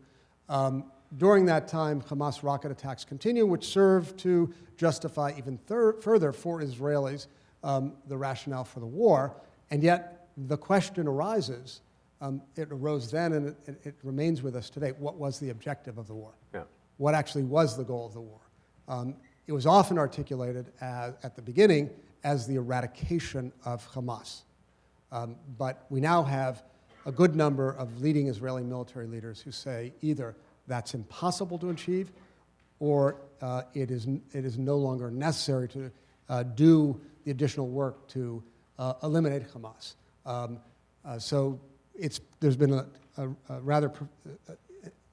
During that time, Hamas rocket attacks continue, which serve to justify even further for Israelis the rationale for the war. And yet, the question arises, it arose then and it remains with us today, what was the objective of the war? Yeah. What actually was the goal of the war? It was often articulated at the beginning as the eradication of Hamas. But we now have a good number of leading Israeli military leaders who say either that's impossible to achieve or it is no longer necessary to do the additional work to eliminate Hamas. So there's been a rather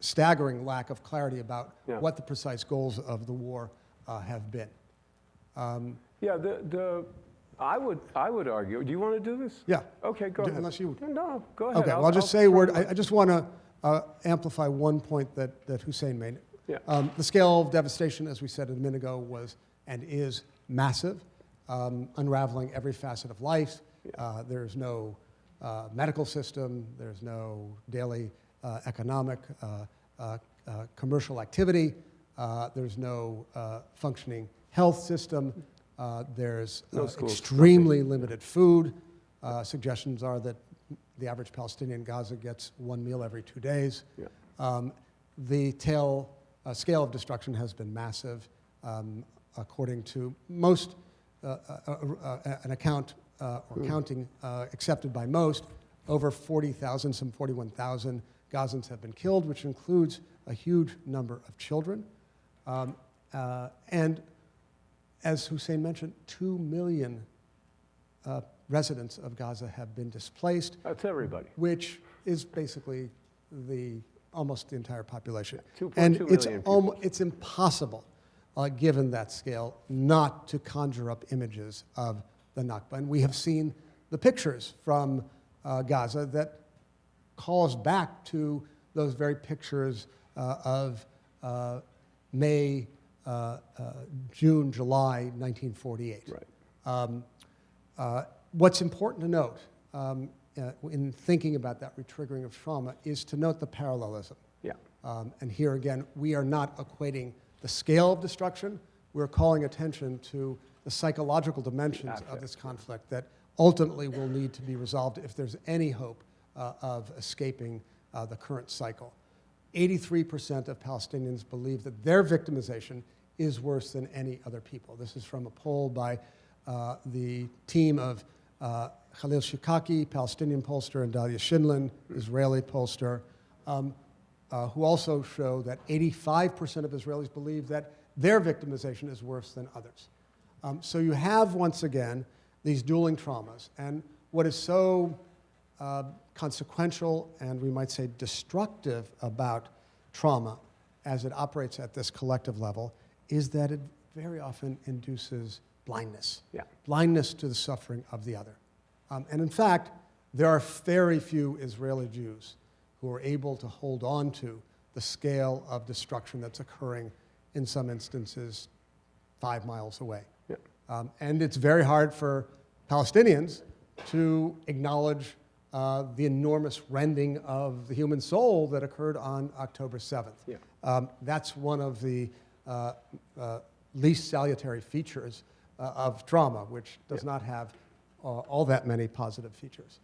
staggering lack of clarity about what the precise goals of the war have been. I would argue. Do you want to do this? Yeah. Okay, go ahead. Unless you. No, go ahead. Okay. Well, I'll just say a word. I just want to amplify one point that Hussein made. Yeah. The scale of devastation, as we said a minute ago, was and is massive, unraveling every facet of life. Yeah. There's no medical system. There's no daily economic, commercial activity. There's no functioning health system. There's No schools, extremely limited food. Suggestions are that the average Palestinian in Gaza gets one meal every 2 days. Yeah. The scale of destruction has been massive. According to most, an account or counting accepted by most, over 40,000, some 41,000 Gazans have been killed, which includes a huge number of children. And as Hussein mentioned, 2 million residents of Gaza have been displaced. That's everybody. Which is basically almost the entire population. 2.2 and million it's impossible, given that scale, not to conjure up images of the Nakba. And we have seen the pictures from Gaza that call us back to those very pictures of May, June, July 1948. Right. What's important to note in thinking about that retriggering of trauma is to note the parallelism. Yeah. And here again, we are not equating the scale of destruction. We're calling attention to the psychological dimensions of this conflict that ultimately will need to be resolved if there's any hope of escaping the current cycle. 83% of Palestinians believe that their victimization is worse than any other people. This is from a poll by the team of Khalil Shikaki, Palestinian pollster, and Dalia Schindlin, Israeli pollster, who also show that 85% of Israelis believe that their victimization is worse than others. So you have, once again, these dueling traumas. And what is so consequential and we might say destructive about trauma as it operates at this collective level is that it very often induces blindness. Yeah. Blindness to the suffering of the other. And in fact, there are very few Israeli Jews who are able to hold on to the scale of destruction that's occurring in some instances 5 miles away. Yeah. And it's very hard for Palestinians to acknowledge the enormous rending of the human soul that occurred on October 7th. Yeah. That's one of the least salutary features of trauma, which does not have all that many positive features.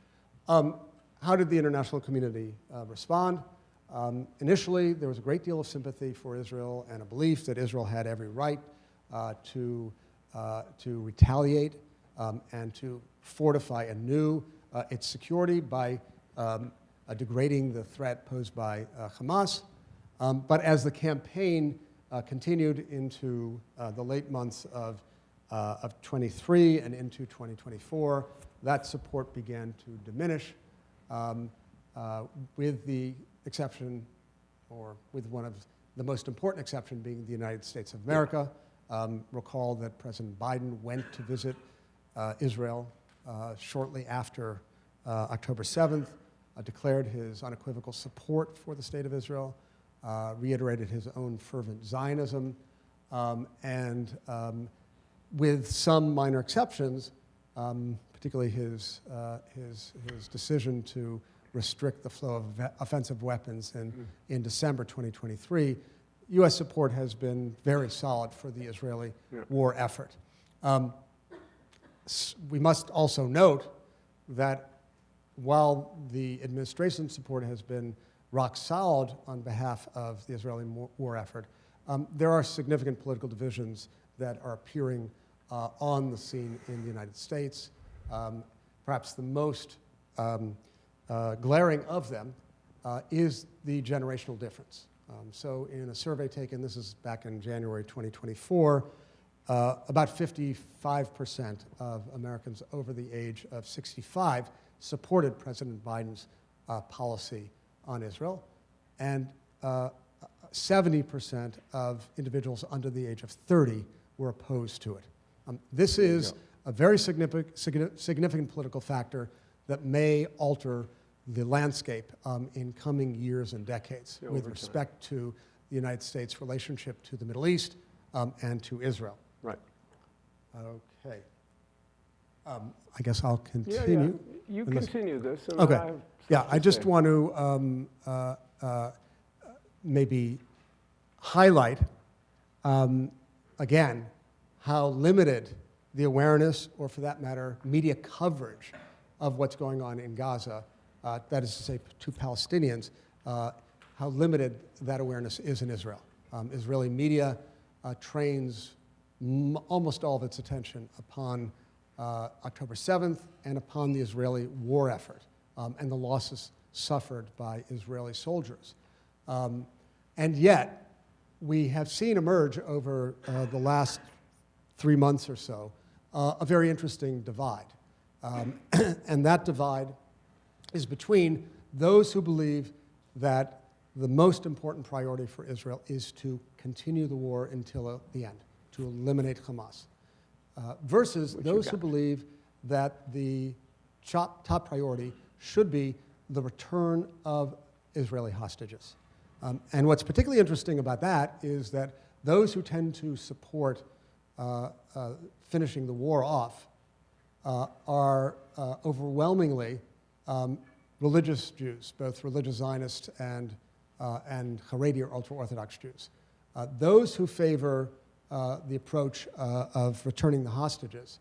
How did the international community respond? Initially, there was a great deal of sympathy for Israel and a belief that Israel had every right to retaliate and to fortify anew its security by degrading the threat posed by Hamas. But as the campaign continued into the late months of 23 and into 2024. That support began to diminish, with the exception, or with one of the most important exception being the United States of America. Recall that President Biden went to visit Israel shortly after October 7th, declared his unequivocal support for the State of Israel, reiterated his own fervent Zionism, and with some minor exceptions, particularly his decision to restrict the flow of offensive weapons in December 2023, U.S. support has been very solid for the Israeli war effort. We must also note that while the administration's support has been rock solid on behalf of the Israeli war effort, there are significant political divisions that are appearing on the scene in the United States. Perhaps the most glaring of them is the generational difference. So in a survey taken, this is back in January 2024, about 55% of Americans over the age of 65 supported President Biden's policy on Israel, and 70% of individuals under the age of 30 were opposed to it. This is a very significant political factor that may alter the landscape in coming years and decades with respect to the United States' relationship to the Middle East and to Israel. Right. Okay. I guess I'll continue. Yeah. You continue this. And Okay. I just want to maybe highlight, again, how limited the awareness, or for that matter, media coverage of what's going on in Gaza, that is to say to Palestinians, how limited that awareness is in Israel. Israeli media trains almost all of its attention upon October 7th and upon the Israeli war effort and the losses suffered by Israeli soldiers. And yet, we have seen emerge over the last 3 months or so a very interesting divide. And that divide is between those who believe that the most important priority for Israel is to continue the war until the end, to eliminate Hamas, versus those who believe that the top priority should be the return of Israeli hostages. And what's particularly interesting about that is that those who tend to support finishing the war off are overwhelmingly religious Jews, both religious Zionists and Haredi or ultra-Orthodox Jews. Those who favor the approach of returning the hostages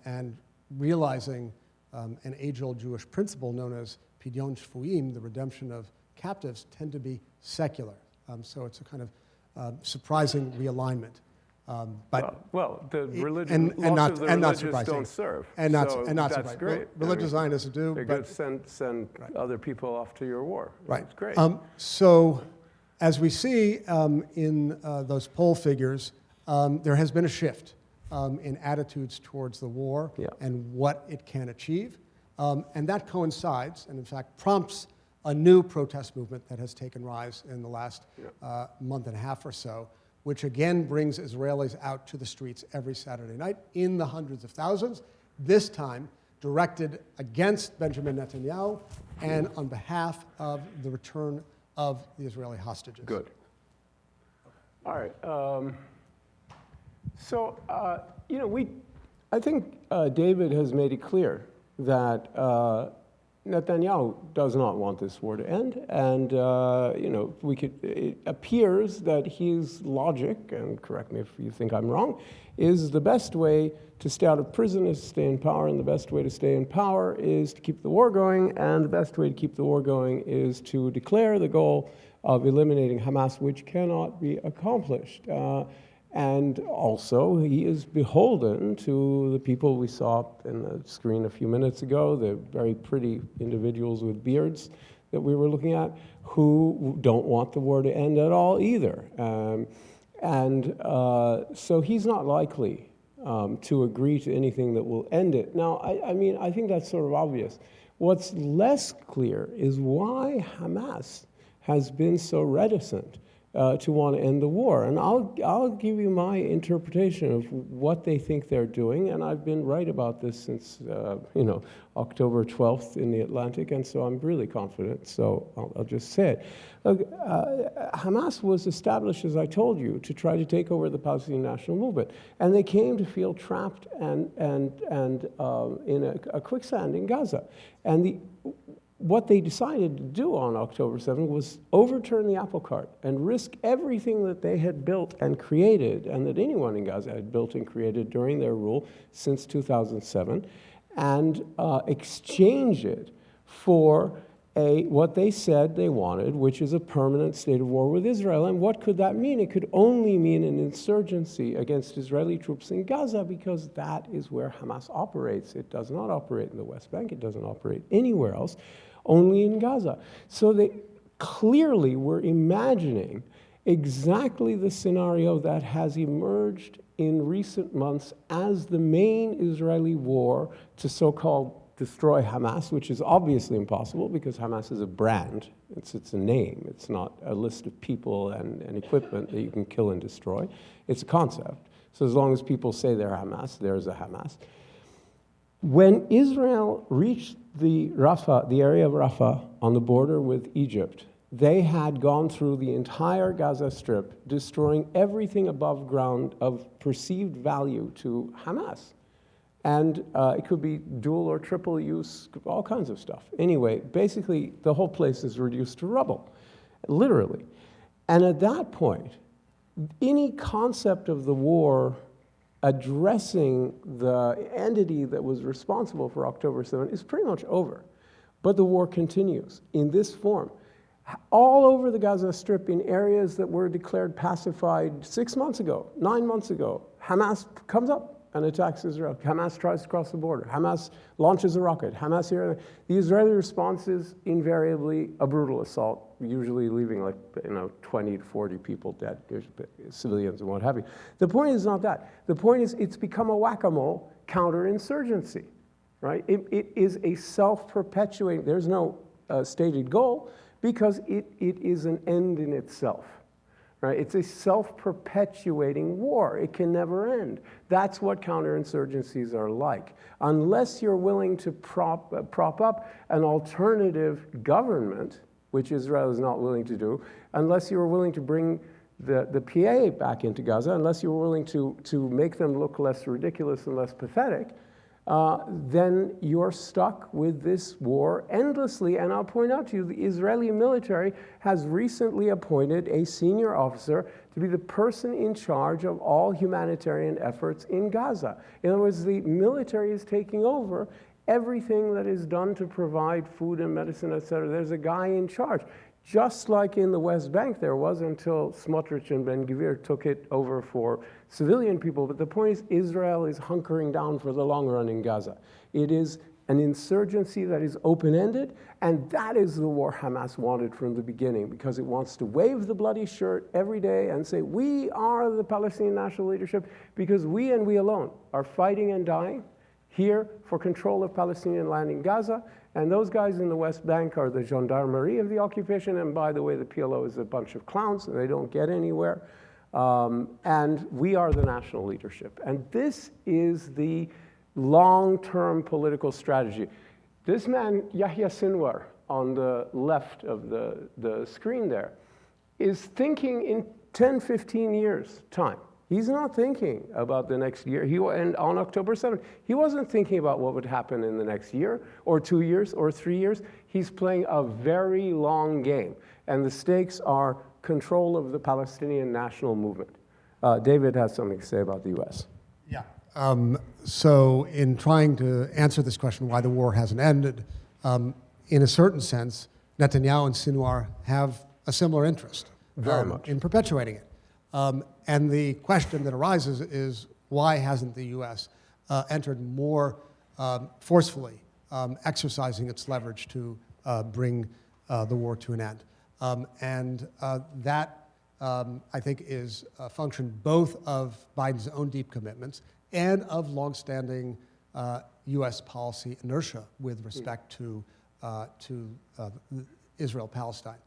and realizing an age-old Jewish principle known as pidyon shvuim, the redemption of captives, tend to be secular. So it's a kind of surprising realignment. Well, the religion, and not religious don't serve. And not that's surprising. Great. Religious Zionists do. They're but good. Send other people off to your war. Right. That's great. So as we see in those poll figures, there has been a shift in attitudes towards the war and what it can achieve. And that coincides, and in fact prompts a new protest movement that has taken rise in the last month and a half or so, which again brings Israelis out to the streets every Saturday night in the hundreds of thousands, this time directed against Benjamin Netanyahu and on behalf of the return of the Israeli hostages. Good. All right. I think David has made it clear that Netanyahu does not want this war to end, and it appears that his logic, and correct me if you think I'm wrong, is the best way to stay out of prison is to stay in power, and the best way to stay in power is to keep the war going, and the best way to keep the war going is to declare the goal of eliminating Hamas, which cannot be accomplished. And also, he is beholden to the people we saw in the screen a few minutes ago, the very pretty individuals with beards that we were looking at, who don't want the war to end at all either. And so he's not likely to agree to anything that will end it. Now, I mean, I think that's sort of obvious. What's less clear is why Hamas has been so reticent to want to end the war. And I'll give you my interpretation of what they think they're doing, and I've been right about this since, October 12th in the Atlantic, and so I'm really confident, so I'll just say it. Look, Hamas was established, as I told you, to try to take over the Palestinian national movement, and they came to feel trapped and in a quicksand in Gaza. And what they decided to do on October 7th was overturn the apple cart and risk everything that they had built and created, and that anyone in Gaza had built and created during their rule since 2007, and exchange it for what they said they wanted, which is a permanent state of war with Israel. And what could that mean? It could only mean an insurgency against Israeli troops in Gaza, because that is where Hamas operates. It does not operate in the West Bank. It doesn't operate anywhere else, only in Gaza. So they clearly were imagining exactly the scenario that has emerged in recent months as the main Israeli war to so-called destroy Hamas, which is obviously impossible because Hamas is a brand. It's a name. It's not a list of people and equipment that you can kill and destroy. It's a concept. So as long as people say they're Hamas, there's a Hamas. When Israel reached the area of Rafah on the border with Egypt, they had gone through the entire Gaza Strip, destroying everything above ground of perceived value to Hamas. And it could be dual or triple use, all kinds of stuff. Anyway, basically, the whole place is reduced to rubble, literally. And at that point, any concept of the war addressing the entity that was responsible for October 7th is pretty much over. But the war continues in this form. All over the Gaza Strip, in areas that were declared pacified 6 months ago, 9 months ago, Hamas comes up and attacks Israel. Hamas tries to cross the border. Hamas launches a rocket. Hamas here. The Israeli response is invariably a brutal assault, usually leaving 20 to 40 people dead, civilians and what have you. The point is not that. The point is it's become a whack-a-mole counterinsurgency, right? It is a self-perpetuating. There's no stated goal because it is an end in itself. Right? It's a self-perpetuating war. It can never end. That's what counterinsurgencies are like. Unless you're willing to prop up an alternative government, which Israel is not willing to do, unless you're willing to bring the PA back into Gaza, unless you're willing to make them look less ridiculous and less pathetic, then you're stuck with this war endlessly. And I'll point out to you, the Israeli military has recently appointed a senior officer to be the person in charge of all humanitarian efforts in Gaza. In other words, the military is taking over everything that is done to provide food and medicine, etc. There's a guy in charge. Just like in the West Bank there was until Smotrich and Ben-Gvir took it over for civilian people. But the point is Israel is hunkering down for the long run in Gaza. It is an insurgency that is open-ended, and that is the war Hamas wanted from the beginning, because it wants to wave the bloody shirt every day and say, we are the Palestinian national leadership because we and we alone are fighting and dying here for control of Palestinian land in Gaza. And those guys in the West Bank are the gendarmerie of the occupation. And by the way, the PLO is a bunch of clowns, and they don't get anywhere. And we are the national leadership. And this is the long-term political strategy. This man, Yahya Sinwar, on the left of the screen there, is thinking in 10, 15 years' time. He's not thinking about the next year. And on October 7th, he wasn't thinking about what would happen in the next year, or 2 years, or 3 years. He's playing a very long game. And the stakes are control of the Palestinian national movement. David has something to say about the U.S. Yeah. So in trying to answer this question, why the war hasn't ended, in a certain sense, Netanyahu and Sinwar have a similar interest. Very much. In perpetuating it. And the question that arises is, why hasn't the U.S. Entered more forcefully, exercising its leverage to bring the war to an end? And that I think is a function both of Biden's own deep commitments and of longstanding U.S. policy inertia with respect to Israel-Palestine,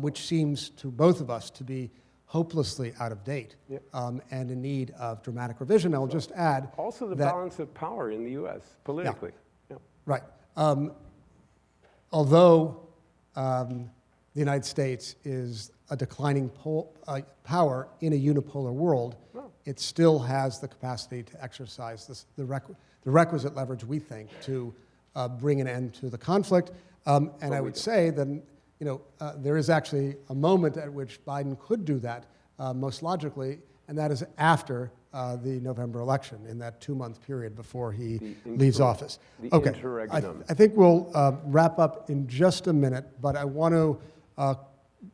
which seems to both of us to be hopelessly out of date and in need of dramatic revision. I'll just add Also the that, balance of power in the U.S. politically. Yeah. right. Although the United States is a declining power in a unipolar world, it still has the capacity to exercise the requisite leverage, we think, to bring an end to the conflict. And I would say that there is actually a moment at which Biden could do that most logically, and that is after the November election, in that 2-month period before he leaves office. Okay, I think we'll wrap up in just a minute, but I want to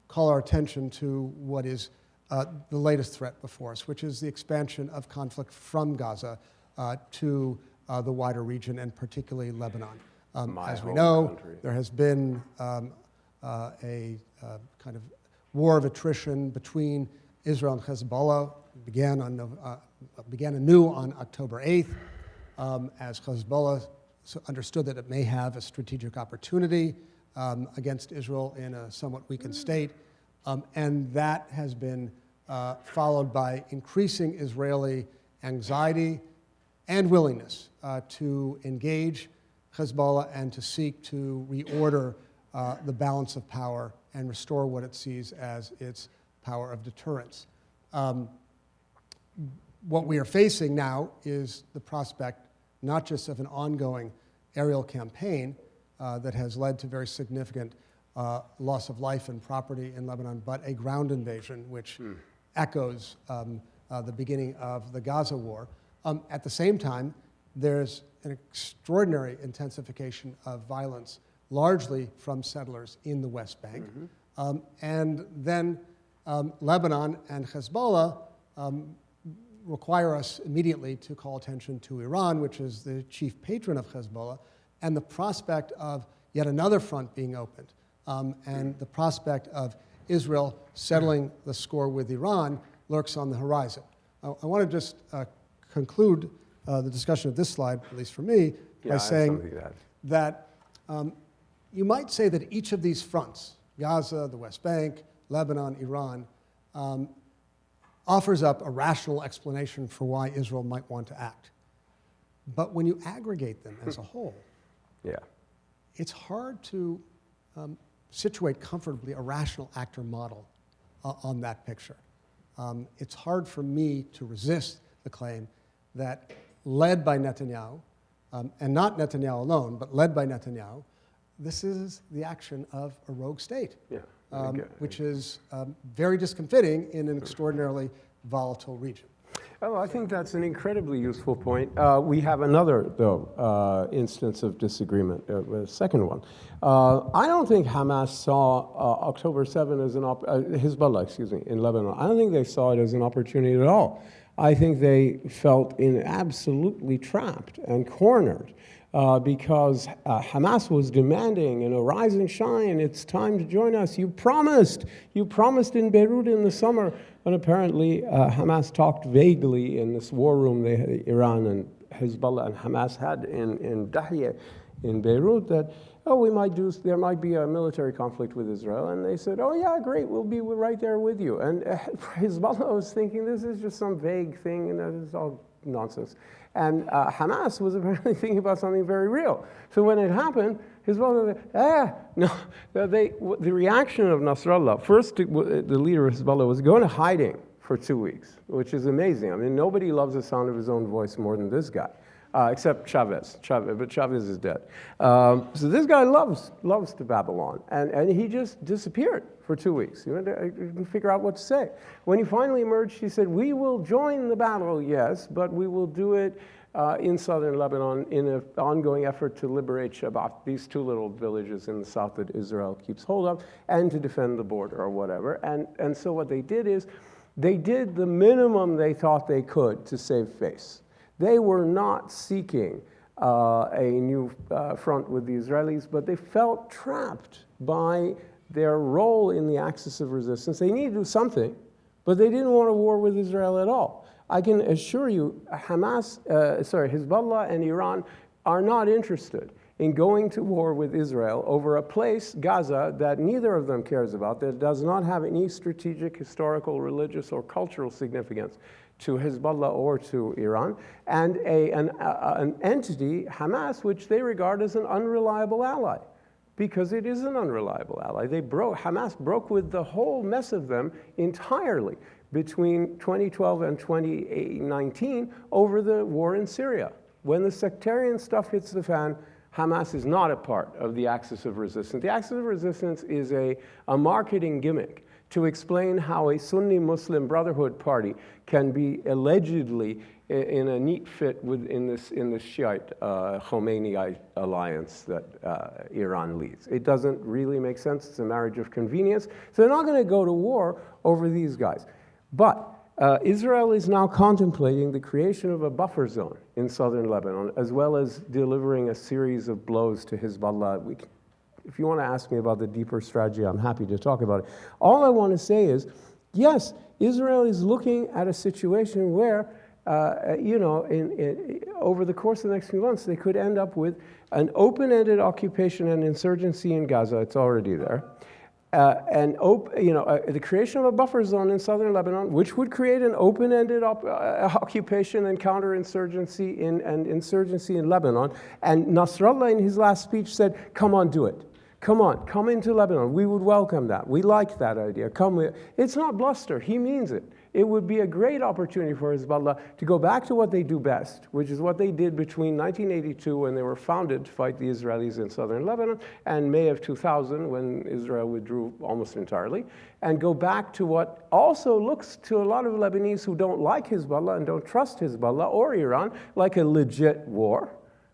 call our attention to what is the latest threat before us, which is the expansion of conflict from Gaza to the wider region, and particularly Lebanon. As we know, there has been a kind of war of attrition between Israel and Hezbollah. Began anew on October 8th, as Hezbollah understood that it may have a strategic opportunity against Israel in a somewhat weakened state. And that has been followed by increasing Israeli anxiety and willingness to engage Hezbollah and to seek to reorder the balance of power and restore what it sees as its power of deterrence. What we are facing now is the prospect not just of an ongoing aerial campaign that has led to very significant loss of life and property in Lebanon, but a ground invasion which echoes the beginning of the Gaza war. At the same time, there's an extraordinary intensification of violence, largely from settlers in the West Bank. And then Lebanon and Hezbollah require us immediately to call attention to Iran, which is the chief patron of Hezbollah, and the prospect of yet another front being opened, and the prospect of Israel settling the score with Iran lurks on the horizon. I want to just conclude the discussion of this slide, at least for me, by saying that you might say that each of these fronts, Gaza, the West Bank, Lebanon, Iran, offers up a rational explanation for why Israel might want to act. But when you aggregate them as a whole, it's hard to situate comfortably a rational actor model on that picture. It's hard for me to resist the claim that led by Netanyahu, and not Netanyahu alone, but led by Netanyahu, this is the action of a rogue state, which is very discomfiting in an extraordinarily volatile region. Oh, I think that's an incredibly useful point. We have another, though, instance of disagreement, a second one. I don't think Hamas saw October 7 as an Hezbollah, in Lebanon. I don't think they saw it as an opportunity at all. I think they felt absolutely trapped and cornered because Hamas was demanding, rise and shine, it's time to join us. You promised in Beirut in the summer. And apparently Hamas talked vaguely in this war room Iran and Hezbollah and Hamas had in Dahiyeh in Beirut that, there might be a military conflict with Israel. And they said, oh yeah, great, we'll be right there with you. And Hezbollah was thinking this is just some vague thing and it's all nonsense. And Hamas was apparently thinking about something very real. So when it happened, Hezbollah, the reaction of Nasrallah, first the leader of Hezbollah was going to hiding for 2 weeks, which is amazing. I mean, nobody loves the sound of his own voice more than this guy, except Chavez, but Chavez is dead. So this guy loves to Babylon, and he just disappeared for 2 weeks. You couldn't figure out what to say. When he finally emerged, he said, we will join the battle, yes, but we will do it in southern Lebanon in an ongoing effort to liberate Shabat, these two little villages in the south that Israel keeps hold of, and to defend the border or whatever. And so what they did is they did the minimum they thought they could to save face. They were not seeking a new front with the Israelis, but they felt trapped by their role in the axis of resistance. They needed to do something, But they didn't want a war with Israel at all. I can assure you, Hezbollah and Iran are not interested in going to war with Israel over a place, Gaza, that neither of them cares about, that does not have any strategic, historical, religious, or cultural significance to Hezbollah or to Iran, and an entity, Hamas, which they regard as an unreliable ally, because it is an unreliable ally. Hamas broke with the whole mess of them entirely between 2012 and 2019 over the war in Syria. When the sectarian stuff hits the fan, Hamas is not a part of the axis of resistance. The axis of resistance is a marketing gimmick to explain how a Sunni Muslim Brotherhood party can be allegedly in a neat fit in the Shiite Khomeini alliance that Iran leads. It doesn't really make sense. It's a marriage of convenience. So they're not going to go to war over these guys. But Israel is now contemplating the creation of a buffer zone in southern Lebanon, as well as delivering a series of blows to Hezbollah. If you want to ask me about the deeper strategy, I'm happy to talk about it. All I want to say is, yes, Israel is looking at a situation where, over the course of the next few months, they could end up with an open-ended occupation and insurgency in Gaza. It's already there. The creation of a buffer zone in southern Lebanon, which would create an open-ended occupation and counterinsurgency insurgency in Lebanon. And Nasrallah, in his last speech, said, "Come on, do it. Come into Lebanon. We would welcome that. We like that idea. It's not bluster. He means it. It would be a great opportunity for Hezbollah to go back to what they do best, which is what they did between 1982, when they were founded to fight the Israelis in southern Lebanon, and May of 2000, when Israel withdrew almost entirely, and go back to what also looks to a lot of Lebanese who don't like Hezbollah and don't trust Hezbollah or Iran like a legit war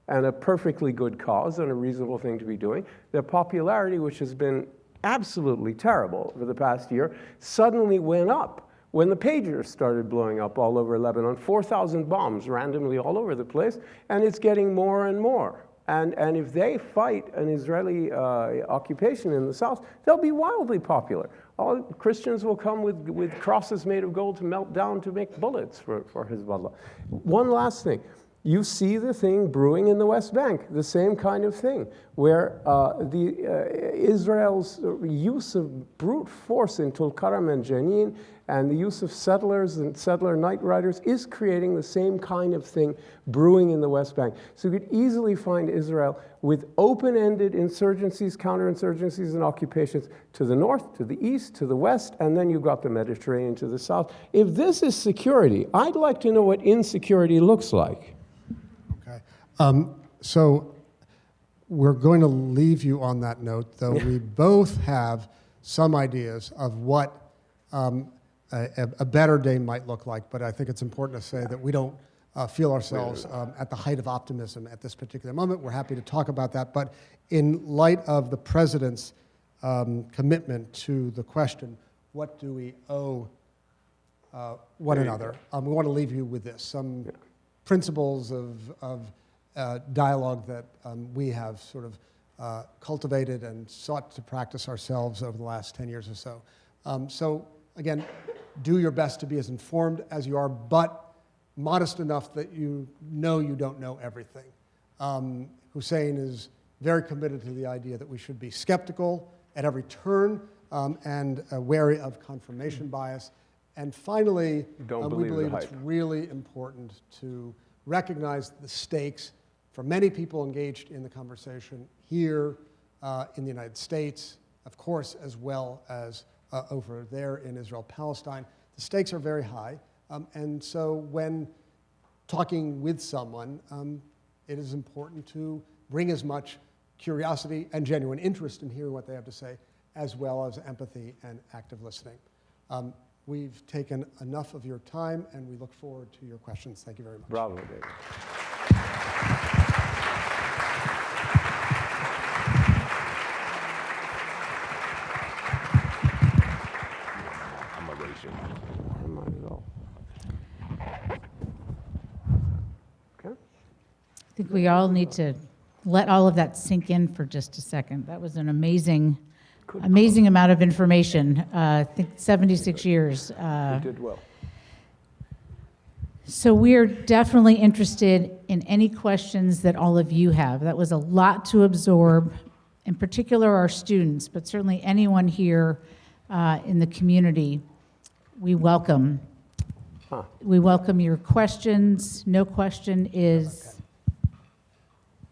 and a perfectly good cause and a reasonable thing to be doing. Their popularity, which has been absolutely terrible over the past year, suddenly went up when the pagers started blowing up all over Lebanon, 4,000 bombs randomly all over the place, and it's getting more and more. And if they fight an Israeli occupation in the south, they'll be wildly popular. All Christians will come with crosses made of gold to melt down to make bullets for Hezbollah. One last thing. You see the thing brewing in the West Bank, the same kind of thing, where Israel's use of brute force in Tulkarm and Jenin and the use of settlers and settler night riders is creating the same kind of thing brewing in the West Bank. So you could easily find Israel with open-ended insurgencies, counterinsurgencies, and occupations to the north, to the east, to the west, and then you've got the Mediterranean to the south. If this is security, I'd like to know what insecurity looks like. So we're going to leave you on that note, though we both have some ideas of what a better day might look like, but I think it's important to say that we don't feel ourselves at the height of optimism at this particular moment. We're happy to talk about that, but in light of the President's commitment to the question, what do we owe one another, we want to leave you with this, some principles of dialogue that we have sort of cultivated and sought to practice ourselves over the last 10 years or so. So again, do your best to be as informed as you are, but modest enough that you know you don't know everything. Hussein is very committed to the idea that we should be skeptical at every turn and wary of confirmation bias. And finally, we believe it's really important to recognize the stakes for many people engaged in the conversation here in the United States, of course, as well as over there in Israel-Palestine. The stakes are very high, and so when talking with someone, it is important to bring as much curiosity and genuine interest in hearing what they have to say, as well as empathy and active listening. We've taken enough of your time, and we look forward to your questions. Thank you very much. Bravo, David. I think we all need to let all of that sink in for just a second. That was an amazing amazing amount of information. I think 76 years. You did well. So we're definitely interested in any questions that all of you have. That was a lot to absorb, in particular our students, but certainly anyone here in the community, we welcome. We welcome your questions. No question is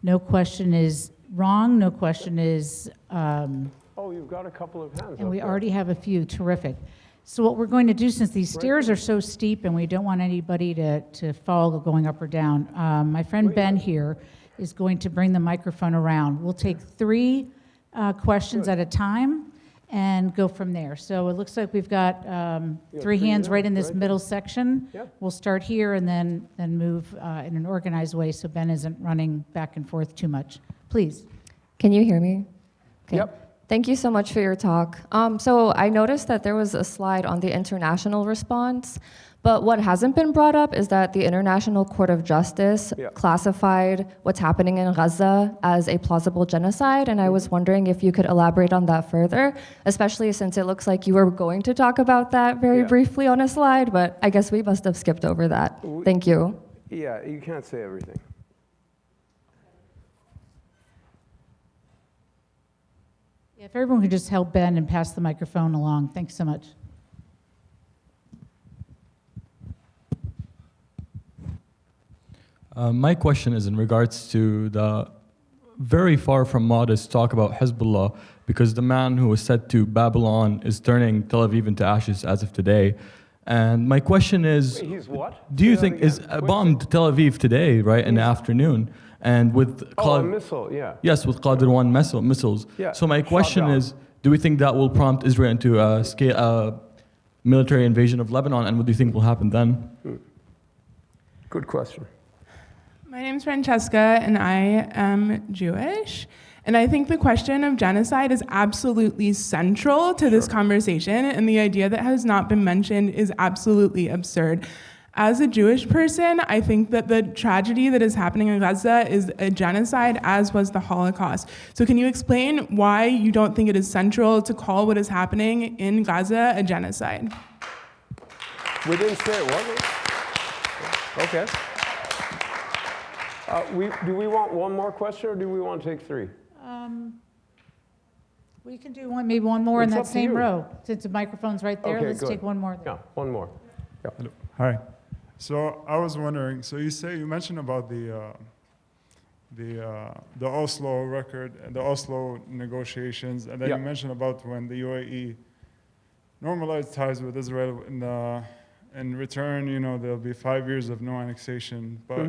wrong. No question is, Oh, you've got a couple of hands. and we already have a few. Terrific. So what we're going to do, since these stairs are so steep and we don't want anybody to fall going up or down, my friend Ben here is going to bring the microphone around. We'll take 3 questions at a time and go from there. So it looks like we've got 3 hands right in this middle section. Yep. We'll start here and then move in an organized way so Ben isn't running back and forth too much. Please. Can you hear me? Okay. Yep. Thank you so much for your talk. So I noticed that there was a slide on the international response, but what hasn't been brought up is that the International Court of Justice classified what's happening in Gaza as a plausible genocide, and I was wondering if you could elaborate on that further, especially since it looks like you were going to talk about that very briefly on a slide, but I guess we must have skipped over that. Thank you. Yeah, you can't say everything. If everyone could just help Ben and pass the microphone along. Thanks so much. My question is in regards to the very far from modest talk about Hezbollah, because the man who was said to Babylon is turning Tel Aviv into ashes as of today. And my question is, Wait, he's what? do you Say think that is again. bombed Tel Aviv today, right, in the afternoon, and with Oh, a missile, yeah. yes, with Qadr 1 missiles. Yeah, So my shot question down. is, do we think that will prompt Israel into a military invasion of Lebanon, and what do you think will happen then? Good question. My name's Francesca, and I am Jewish. And I think the question of genocide is absolutely central to this conversation, and the idea that has not been mentioned is absolutely absurd. As a Jewish person, I think that the tragedy that is happening in Gaza is a genocide, as was the Holocaust. So can you explain why you don't think it is central to call what is happening in Gaza a genocide? We didn't say it wasn't. Okay. Do we want one more question, or do we want to take 3? We can do maybe one more in It's that up to same you. row. Since the microphone's right there, Okay, let's good. take one more there. Yeah, one more. Yeah. Hi. So I was wondering. So you mentioned about the Oslo record and the Oslo negotiations, and then Yeah. you mentioned about when the UAE normalized ties with Israel. In return, there'll be 5 years of no annexation. But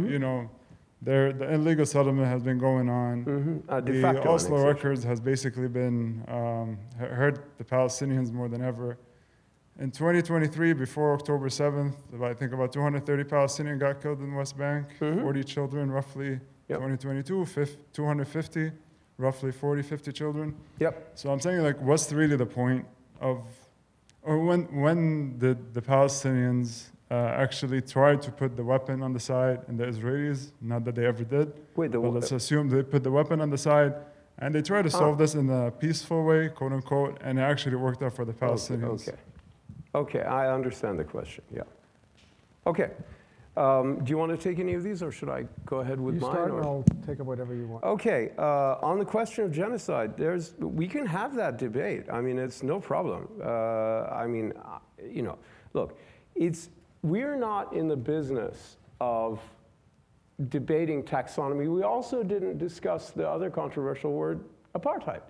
the illegal settlement has been going on. De The facto Oslo annexation. records has basically been hurt the Palestinians more than ever. In 2023, before October 7th, I think about 230 Palestinians got killed in West Bank, 40 children roughly. Yep. 2022, 250, roughly 40, 50 children. Yep. So I'm saying, like, what's really the point of, or when did the Palestinians actually try to put the weapon on the side, and the Israelis, not that they ever did, Wait, but let's assume they put the weapon on the side, and they try to solve this in a peaceful way, quote unquote, and it actually worked out for the Palestinians. Okay, I understand the question, yeah. Okay, do you want to take any of these, or should I go ahead with You mine? start, or? and I'll take up whatever you want. Okay, on the question of genocide, we can have that debate. I mean, it's no problem. Look, we're not in the business of debating taxonomy. We also didn't discuss the other controversial word, apartheid.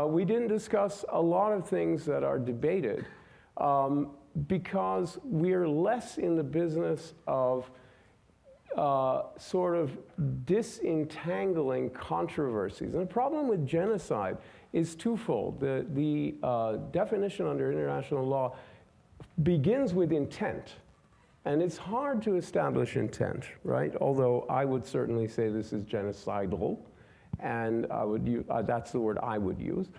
We didn't discuss a lot of things that are debated because we're less in the business of sort of disentangling controversies. And the problem with genocide is twofold. The definition under international law begins with intent. And it's hard to establish intent, right? Although I would certainly say this is genocidal, and that's the word I would use.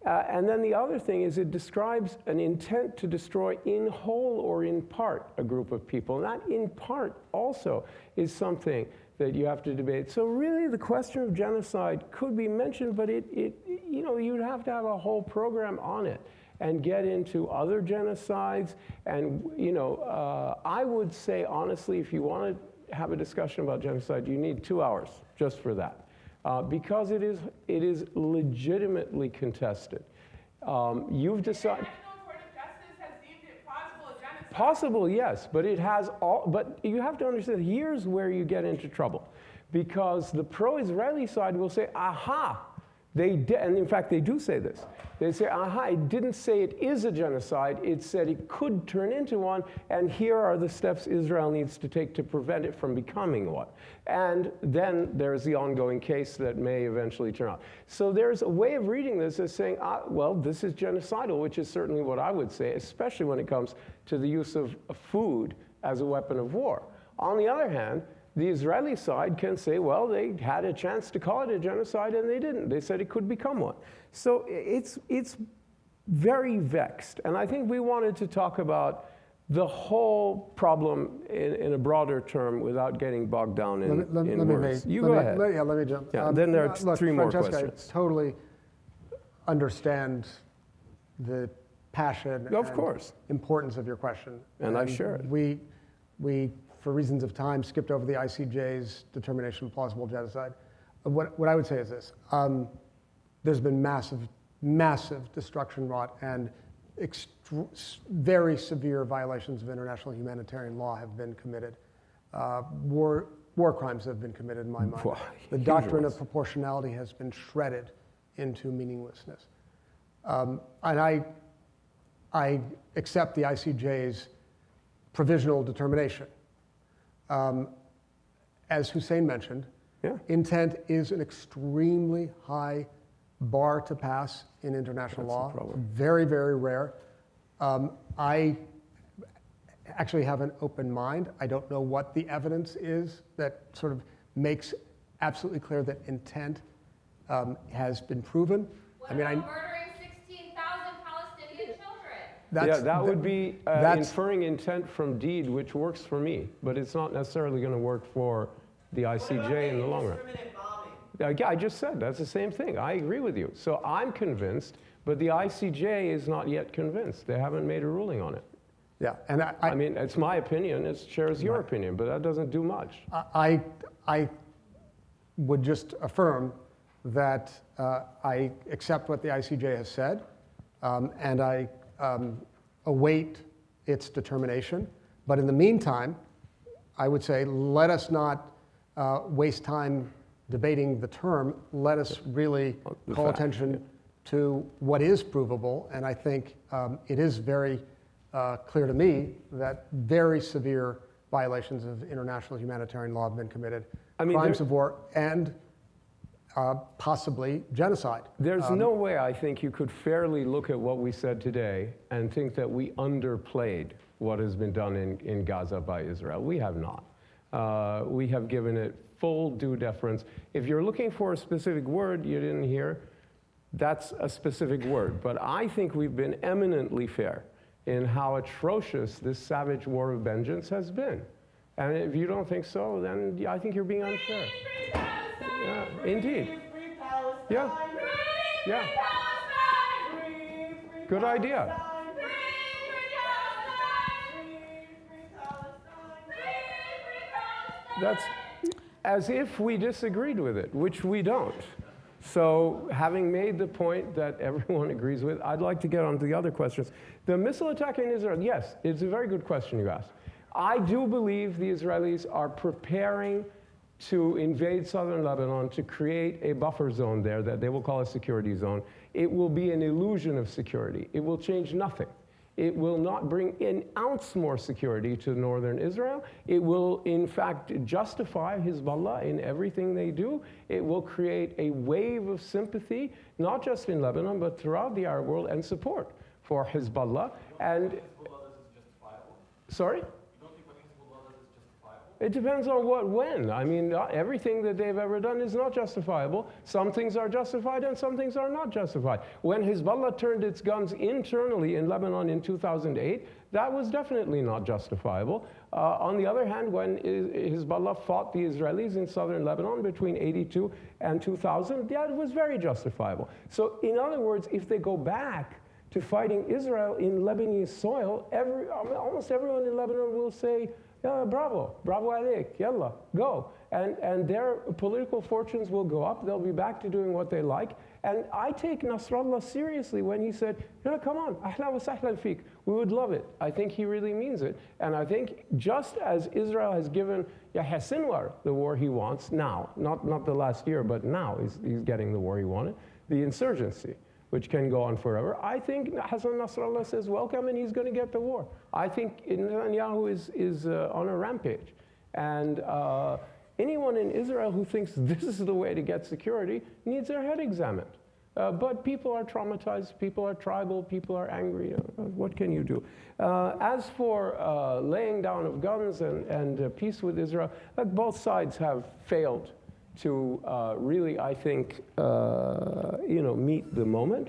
And then the other thing is it describes an intent to destroy in whole or in part a group of people. And that in part also is something that you have to debate. So really the question of genocide could be mentioned, but you'd have to have a whole program on it and get into other genocides. And, I would say, honestly, if you want to have a discussion about genocide, you need 2 hours just for that. Because it is legitimately contested. You've decided. Possible, yes, but it has all. But you have to understand. Here's where you get into trouble, because the pro-Israeli side will say, "Aha, they did," and in fact, they do say this. They say, "Aha, it didn't say it is a genocide. It said it could turn into one, and here are the steps Israel needs to take to prevent it from becoming one." And then there's the ongoing case that may eventually turn out. So there's a way of reading this as saying, well, this is genocidal, which is certainly what I would say, especially when it comes to the use of food as a weapon of war. On the other hand, the Israeli side can say, well, they had a chance to call it a genocide and they didn't. They said it could become one. So it's very vexed. And I think we wanted to talk about the whole problem in a broader term without getting bogged down in words. Go ahead. Let me jump. Yeah, then there are look, three more Francesca, questions. I totally understand the passion Of and course. importance of your question. And I share it. We, for reasons of time, skipped over the ICJ's determination of plausible genocide. What I would say is this. There's been massive destruction wrought, and very severe violations of international humanitarian law have been committed. War crimes have been committed in my mind. The doctrine of proportionality has been shredded into meaninglessness. And I accept the ICJ's provisional determination. As Hussein mentioned, intent is an extremely high bar to pass in international law. Very, very rare. I actually have an open mind. I don't know what the evidence is that sort of makes absolutely clear that intent has been proven. What about murdering 16,000 Palestinian children? That would be inferring intent from deed, which works for me, but it's not necessarily going to work for the ICJ in the long run. I just said that's the same thing. I agree with you. So I'm convinced, but the ICJ is not yet convinced. They haven't made a ruling on it. Yeah, and I mean, it's my opinion. It shares your opinion, but that doesn't do much. I would just affirm that I accept what the ICJ has said, and I await its determination. But in the meantime, I would say let us not waste time debating the term. Let us really call attention to what is provable, and I think it is very clear to me that very severe violations of international humanitarian law have been committed, crimes of war, and possibly genocide. There's no way I think you could fairly look at what we said today and think that we underplayed what has been done in Gaza by Israel. We have not. We have given it full due deference. If you're looking for a specific word you didn't hear, that's a specific word. But I think we've been eminently fair in how atrocious this savage war of vengeance has been. And if you don't think so, then I think you're being unfair. Yeah, indeed. Yeah. Yeah. Good idea. That's as if we disagreed with it, which we don't. So having made the point that everyone agrees with, I'd like to get on to the other questions. The missile attack in Israel, yes, it's a very good question you asked. I do believe the Israelis are preparing to invade southern Lebanon to create a buffer zone there that they will call a security zone. It will be an illusion of security. It will change nothing. It will not bring an ounce more security to northern Israel. It will, in fact, justify Hezbollah in everything they do. It will create a wave of sympathy, not just in Lebanon, but throughout the Arab world, and support for Hezbollah. And Hezbollah is justifiable? Sorry? You don't think what Hezbollah does is justifiable? It depends on when. I mean, everything that they've ever done is not justifiable. Some things are justified and some things are not justified. When Hezbollah turned its guns internally in Lebanon in 2008, that was definitely not justifiable. On the other hand, when Hezbollah fought the Israelis in southern Lebanon between 82 and 2000, that was very justifiable. So in other words, if they go back to fighting Israel in Lebanese soil, almost everyone in Lebanon will say, yeah, bravo alek, yalla, go. And their political fortunes will go up. They'll be back to doing what they like. And I take Nasrallah seriously when he said, no, come on, ahlan wa sahlan fik. We would love it. I think he really means it. And I think just as Israel has given Yahya Sinwar the war he wants now, not the last year, but now he's getting the war he wanted, the insurgency, which can go on forever. I think Hassan Nasrallah says welcome and he's going to get the war. I think Netanyahu is on a rampage. And anyone in Israel who thinks this is the way to get security needs their head examined. But people are traumatized, people are tribal, people are angry. What can you do? As for laying down of guns and peace with Israel, both sides have failed to really, I think, meet the moment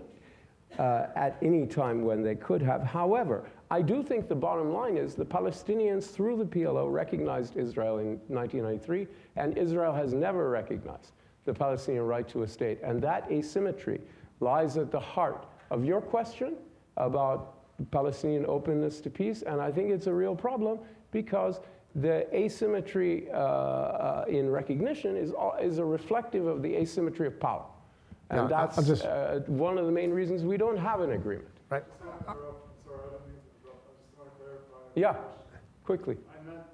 at any time when they could have. However, I do think the bottom line is the Palestinians, through the PLO, recognized Israel in 1993, and Israel has never recognized the Palestinian right to a state. And that asymmetry lies at the heart of your question about Palestinian openness to peace, and I think it's a real problem because the asymmetry in recognition is a reflective of the asymmetry of power. And Yeah, that's one of the main reasons we don't have an agreement. Right. Sorry, I don't mean to interrupt. I just want to clarify. Yeah, quickly. I meant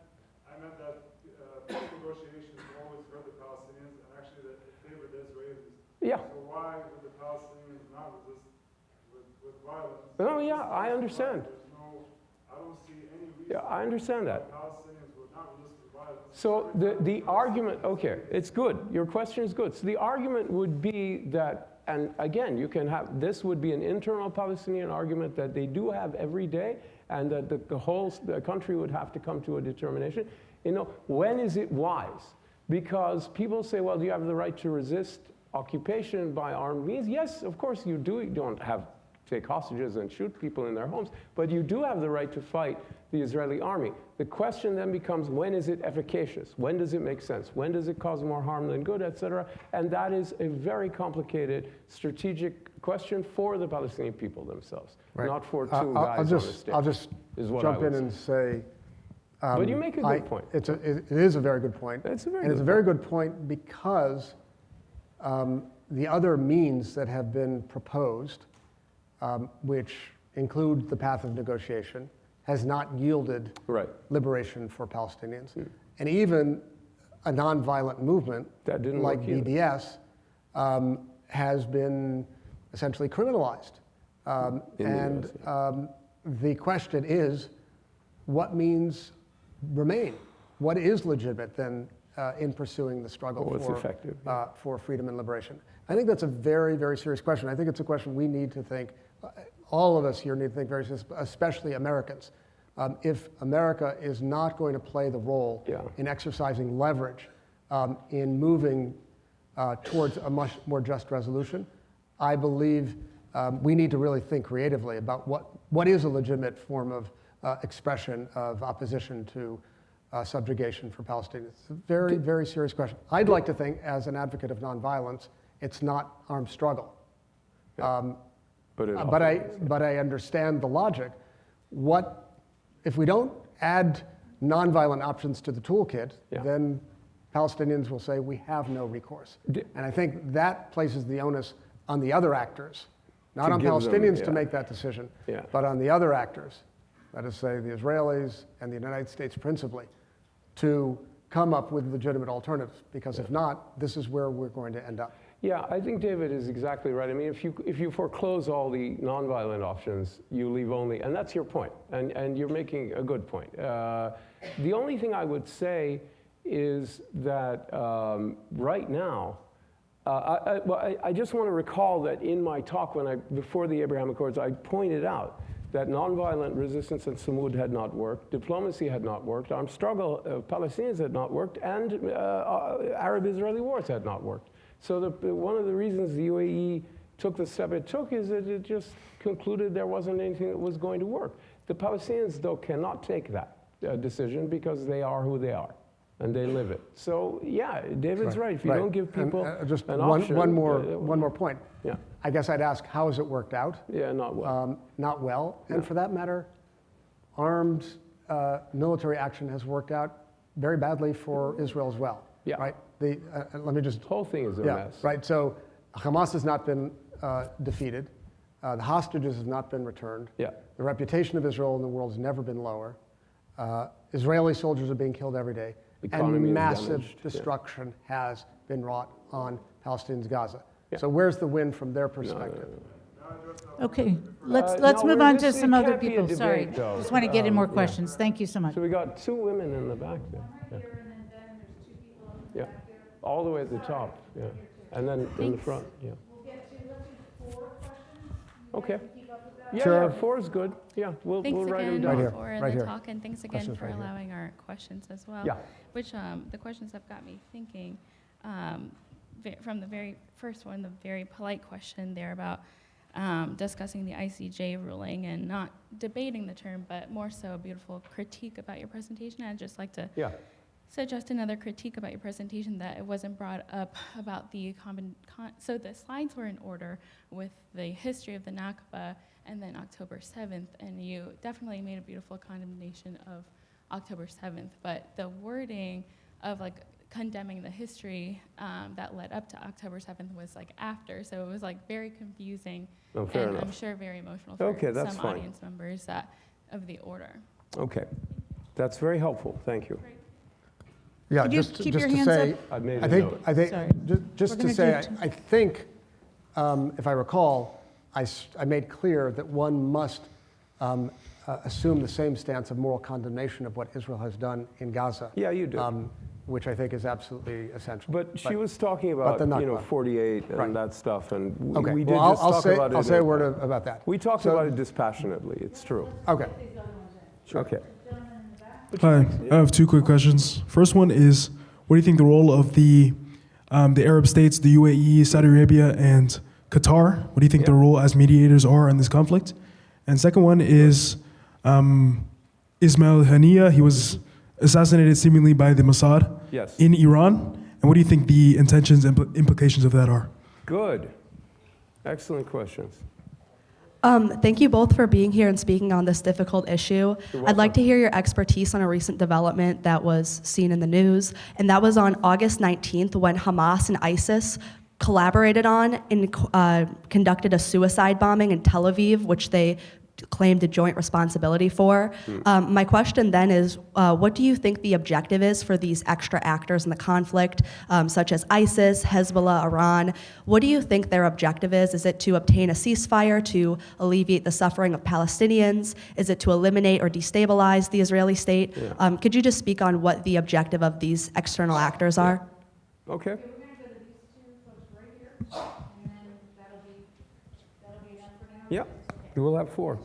that peace negotiations always hurt the Palestinians and actually that it favored the Israelis. Yeah. So why would the Palestinians not resist with violence? Oh, yeah, I understand. I don't see any reason Yeah, I understand that. Palestinians would not resist with violence. So the argument, okay, it's good. Your question is good. So the argument would be that, and again, you can have, this would be an internal Palestinian argument that they do have every day, and that the whole country would have to come to a determination. When is it wise? Because people say, well, do you have the right to resist occupation by armed means? Yes, of course you do. You don't have take hostages and shoot people in their homes, but you do have the right to fight the Israeli army. The question then becomes, when is it efficacious? When does it make sense? When does it cause more harm than good, etc.? And that is a very complicated strategic question for the Palestinian people themselves, Right. not for two guys on the stage. I'll just jump in and say. But you make a good point. It is a very good point. It's a very and good it's a very good point because the other means that have been proposed, which include the path of negotiation, has not yielded liberation for Palestinians. And even a nonviolent movement that didn't like work either. BDS has been essentially criminalized. The question is, what means remain? What is legitimate then in pursuing the struggle for freedom and liberation? I think that's a very, very serious question. I think it's a question we need to think, all of us here need to think very seriously, especially Americans. If America is not going to play the role in exercising leverage in moving towards a much more just resolution, I believe we need to really think creatively about what is a legitimate form of expression of opposition to subjugation for Palestinians. It's a very, very serious question. I'd like to think, as an advocate of nonviolence, it's not armed struggle. But I understand the logic. If we don't add nonviolent options to the toolkit, then Palestinians will say we have no recourse. And I think that places the onus on the other actors, not on Palestinians to make that decision, but on the other actors, that is, say, the Israelis and the United States principally, to come up with legitimate alternatives. Because if not, this is where we're going to end up. Yeah, I think David is exactly right. I mean, if you foreclose all the nonviolent options, you leave only, and that's your point, and you're making a good point. The only thing I would say is that right now, I just want to recall that in my talk before the Abraham Accords, I pointed out that nonviolent resistance in Sumud had not worked, diplomacy had not worked, armed struggle of Palestinians had not worked, and Arab-Israeli wars had not worked. So one of the reasons the UAE took the step it took is that it just concluded there wasn't anything that was going to work. The Palestinians, though, cannot take that decision because they are who they are, and they live it. So, yeah, David's right. If you don't give people just an option... one more point. Yeah. I guess I'd ask, how has it worked out? Yeah, not well. Not well. And for that matter, armed military action has worked out very badly for Israel as well. Yeah. Right? Let me just... The whole thing is a mess. Right. So Hamas has not been defeated. The hostages have not been returned. Yeah. The reputation of Israel in the world has never been lower. Israeli soldiers are being killed every day. Economy and is massive damaged. destruction has been wrought on Palestinians' Gaza. Yeah. So where's the win from their perspective? Okay, let's move on to some other people. Sorry, just want to get in more questions. Thank you so much. So we got 2 women in the back there. Yeah. All the way at the top. Yeah. And then in the front. Yeah. Okay. Yeah, Sure. yeah, 4 is good. Yeah, we'll write them Again down. Right here, for right the here. talk, and thanks again Questions for right here. allowing our questions as well. Yeah. Which the questions have got me thinking. From the very first one, the very polite question there about discussing the ICJ ruling and not debating the term, but more so a beautiful critique about your presentation. I'd just like to suggest another critique about your presentation, that it wasn't brought up about the so the slides were in order with the history of the Nakba and then October 7th, and you definitely made a beautiful condemnation of October 7th, but the wording of like condemning the history that led up to October 7th was like after, so it was like very confusing Oh, fair and enough. I'm sure very emotional for that's some fine. audience members of the order. Okay. That's very helpful. Thank you. Yeah, Could you just keep to your hands say, up? I made a I think, note. I think, Sorry. just We're to gonna say, do I think, if I recall, I made clear that one must assume the same stance of moral condemnation of what Israel has done in Gaza. Yeah, you do. Which I think is absolutely essential. But she was talking about, the Nakba. 48 and Right. that stuff, and Okay, we did well, just talk about it. I'll say a word about that. We talked So- about it dispassionately. It's true. Okay. Okay. Hi, I have 2 quick questions. First one is, what do you think the role of the Arab states, the UAE, Saudi Arabia, and Qatar, what do you think their role as mediators are in this conflict? And second one is Ismail Haniyeh. He was assassinated seemingly by the Mossad Yes. in Iran. And what do you think the intentions and implications of that are? Good. Excellent questions. Thank you both for being here and speaking on this difficult issue. I'd like to hear your expertise on a recent development that was seen in the news, and that was on August 19th when Hamas and ISIS collaborated on and conducted a suicide bombing in Tel Aviv, which they claimed a joint responsibility for. My question then is, what do you think the objective is for these extra actors in the conflict, such as ISIS, Hezbollah, Iran? What do you think their objective is? Is it to obtain a ceasefire, to alleviate the suffering of Palestinians? Is it to eliminate or destabilize the Israeli state? Could you just speak on what the objective of these external actors are? Okay. Yeah, we'll have 4.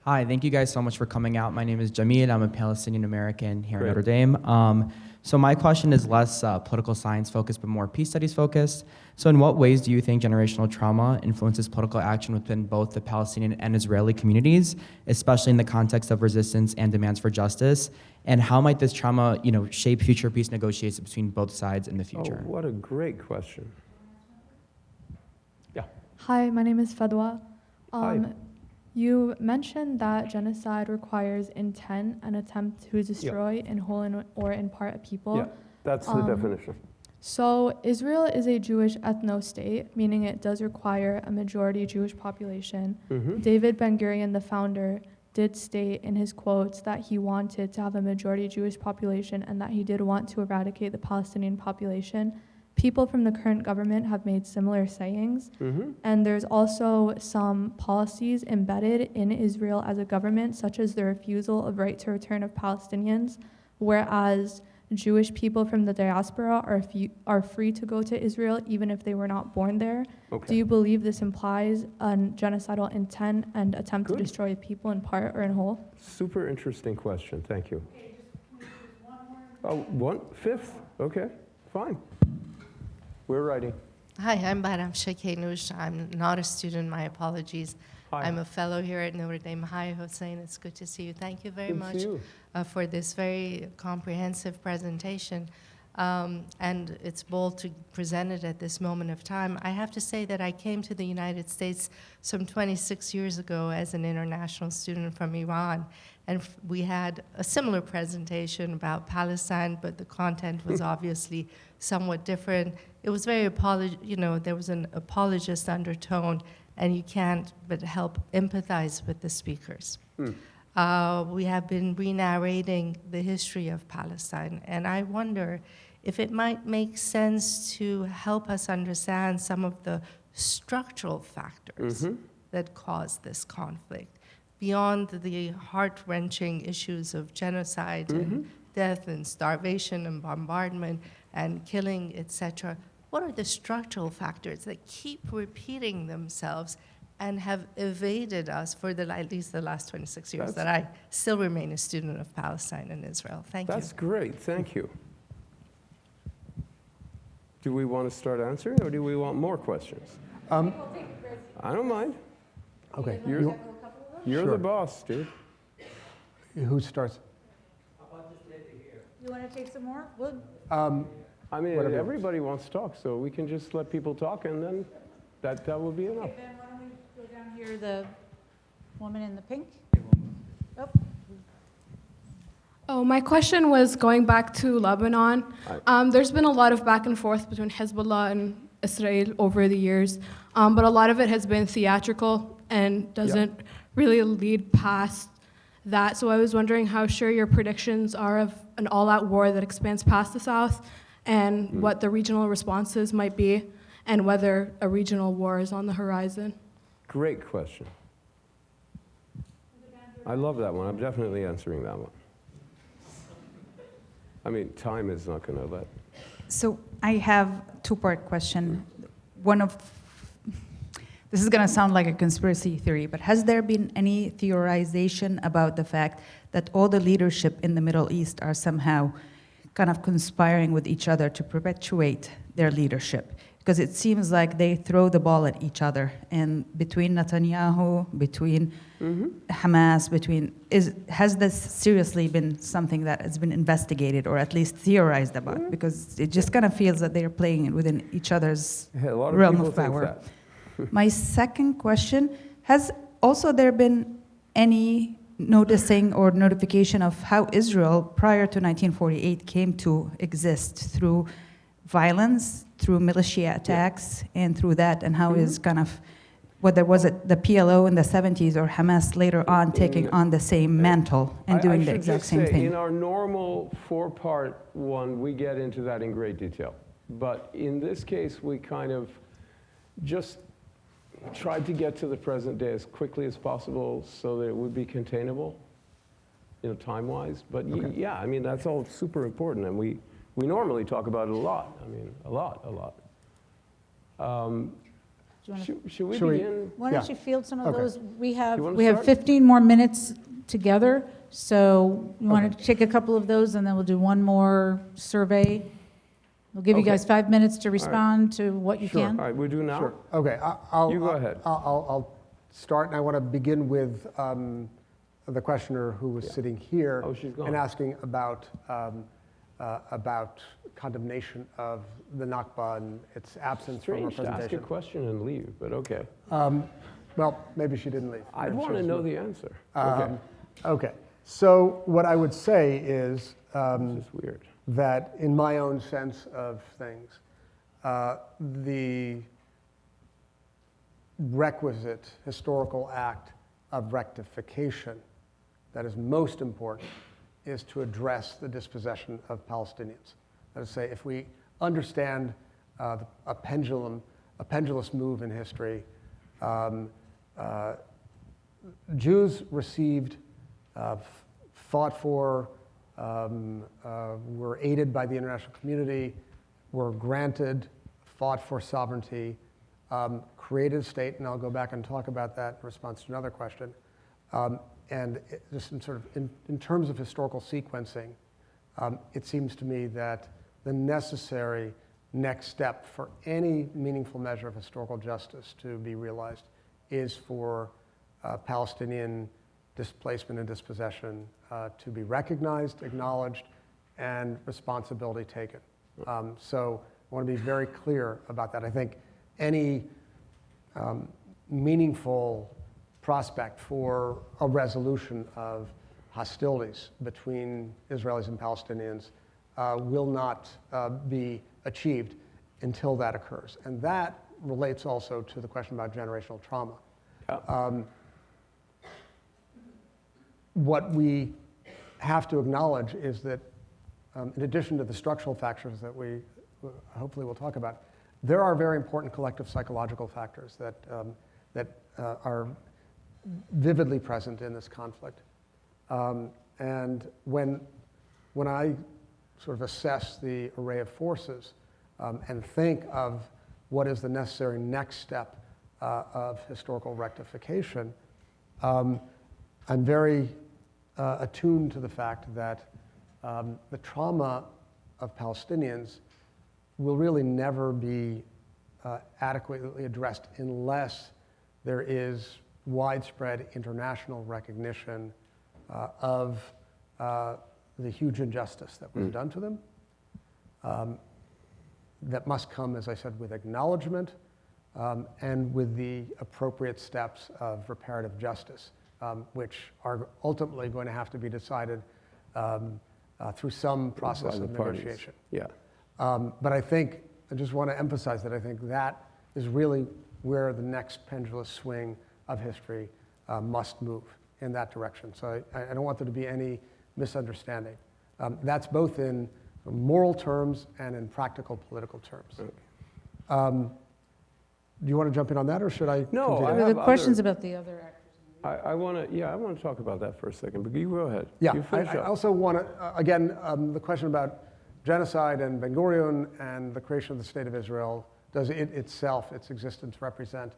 Hi, thank you guys so much for coming out. My name is Jamil. I'm a Palestinian American here Great. at Notre Dame. So my question is less political science focused, but more peace studies focused. So in what ways do you think generational trauma influences political action within both the Palestinian and Israeli communities, especially in the context of resistance and demands for justice? And how might this trauma, shape future peace negotiations between both sides in the future? Oh, what a great question. Yeah. Hi, my name is Fadwa. Hi. You mentioned that genocide requires intent and attempt to destroy in whole or in part a people. Yeah, that's the definition. So Israel is a Jewish ethno-state, meaning it does require a majority Jewish population. David Ben-Gurion, the founder, did state in his quotes that he wanted to have a majority Jewish population and that he did want to eradicate the Palestinian population. People from the current government have made similar sayings, and there's also some policies embedded in Israel as a government, such as the refusal of right to return of Palestinians, whereas Jewish people from the diaspora are free to go to Israel even if they were not born there. Okay. Do you believe this implies a genocidal intent and attempt to destroy people in part or in whole? Super interesting question. Thank you. Oh, 1/5? Okay, fine. We're writing. Hi, I'm Baram Sheikh-Nush. I'm not a student. My apologies. Hi. I'm a fellow here at Notre Dame. Hi, Hussein. It's good to see you. Thank you very Good to much see you. For this very comprehensive presentation. And it's bold to present it at this moment of time. I have to say that I came to the United States some 26 years ago as an international student from Iran. And we had a similar presentation about Palestine, but the content was obviously somewhat different. It was very there was an apologist undertone, and you can't but help empathize with the speakers. We have been re-narrating the history of Palestine, and I wonder if it might make sense to help us understand some of the structural factors that cause this conflict, beyond the heart-wrenching issues of genocide and death and starvation and bombardment and killing, etc. What are the structural factors that keep repeating themselves and have evaded us for at least the last 26 years that I still remain a student of Palestine and Israel? Thank you. That's great. Thank you. Do we want to start answering, or do we want more questions? I don't mind. Okay. You're the boss, dude. Who starts? You want to take some more? We'll I mean, everybody wants to talk, so we can just let people talk, and then that will be enough. Okay, Ben, why don't we go down here, the woman in the pink? Oh, my question was going back to Lebanon. There's been a lot of back and forth between Hezbollah and Israel over the years, but a lot of it has been theatrical and doesn't really lead past that. So I was wondering how sure your predictions are of an all-out war that expands past the South, and what the regional responses might be, and whether a regional war is on the horizon. Great question. I love that one. I'm definitely answering that one. I mean, time is not going to let. So I have a two-part question. This is going to sound like a conspiracy theory, but has there been any theorization about the fact that all the leadership in the Middle East are somehow kind of conspiring with each other to perpetuate their leadership? Because it seems like they throw the ball at each other, and between Netanyahu, between Hamas, has this seriously been something that has been investigated or at least theorized about? Because it just kind of feels that they are playing it within each other's realm of power. My second question, has also there been any noticing or notification of how Israel prior to 1948 came to exist through violence, through militia attacks, and through that, and how is kind of, whether was it the PLO in the 70s or Hamas later on taking on the same mantle and doing the exact same thing? In our normal four-part one, we get into that in great detail. But in this case, we kind of just tried to get to the present day as quickly as possible so that it would be containable, time-wise. But yeah, I mean, that's all super important, and we normally talk about it a lot. I mean, a lot. Should we begin? Why don't you field some of those? We have start? 15 more minutes together, so you want to take a couple of those, and then we'll do one more survey. We'll give you guys 5 minutes to respond to what you can. All right, we do now? Sure. Okay, You go ahead. I'll start, and I want to begin with the questioner who was sitting here and asking about condemnation of the Nakba and its absence from her presentation. Strange to ask a question and leave, but okay. Well, maybe she didn't leave. I'd want to know the answer. Okay, so what I would say is this is weird. That in my own sense of things, the requisite historical act of rectification that is most important is to address the dispossession of Palestinians. That is to say, if we understand a pendulous move in history, Jews received, fought for, were aided by the international community, were granted, fought for sovereignty, created a state, and I'll go back and talk about that in response to another question. Just in terms of historical sequencing, it seems to me that the necessary next step for any meaningful measure of historical justice to be realized is for Palestinian displacement and dispossession to be recognized, acknowledged, and responsibility taken. So I want to be very clear about that. I think any meaningful prospect for a resolution of hostilities between Israelis and Palestinians will not be achieved until that occurs. And that relates also to the question about generational trauma. What we have to acknowledge is that in addition to the structural factors that we hopefully will talk about, there are very important collective psychological factors that are vividly present in this conflict. And when I sort of assess the array of forces and think of what is the necessary next step of historical rectification, I'm very attuned to the fact that the trauma of Palestinians will really never be adequately addressed unless there is widespread international recognition of the huge injustice that was done to them. That must come, as I said, with acknowledgement and with the appropriate steps of reparative justice, which are ultimately going to have to be decided through some process of negotiation. Yeah. But I think, I just want to emphasize that I think that is really where the next pendulous swing of history must move in that direction. So I don't want there to be any misunderstanding. That's both in moral terms and in practical political terms. Do you want to jump in on that, or should I? No, continue? I There have are questions about the other actors. I want to talk about that for a second, but you go ahead. Yeah, You finish I up. also want to, again, the question about genocide and Ben Gurion and the creation of the State of Israel, does it itself, its existence represent,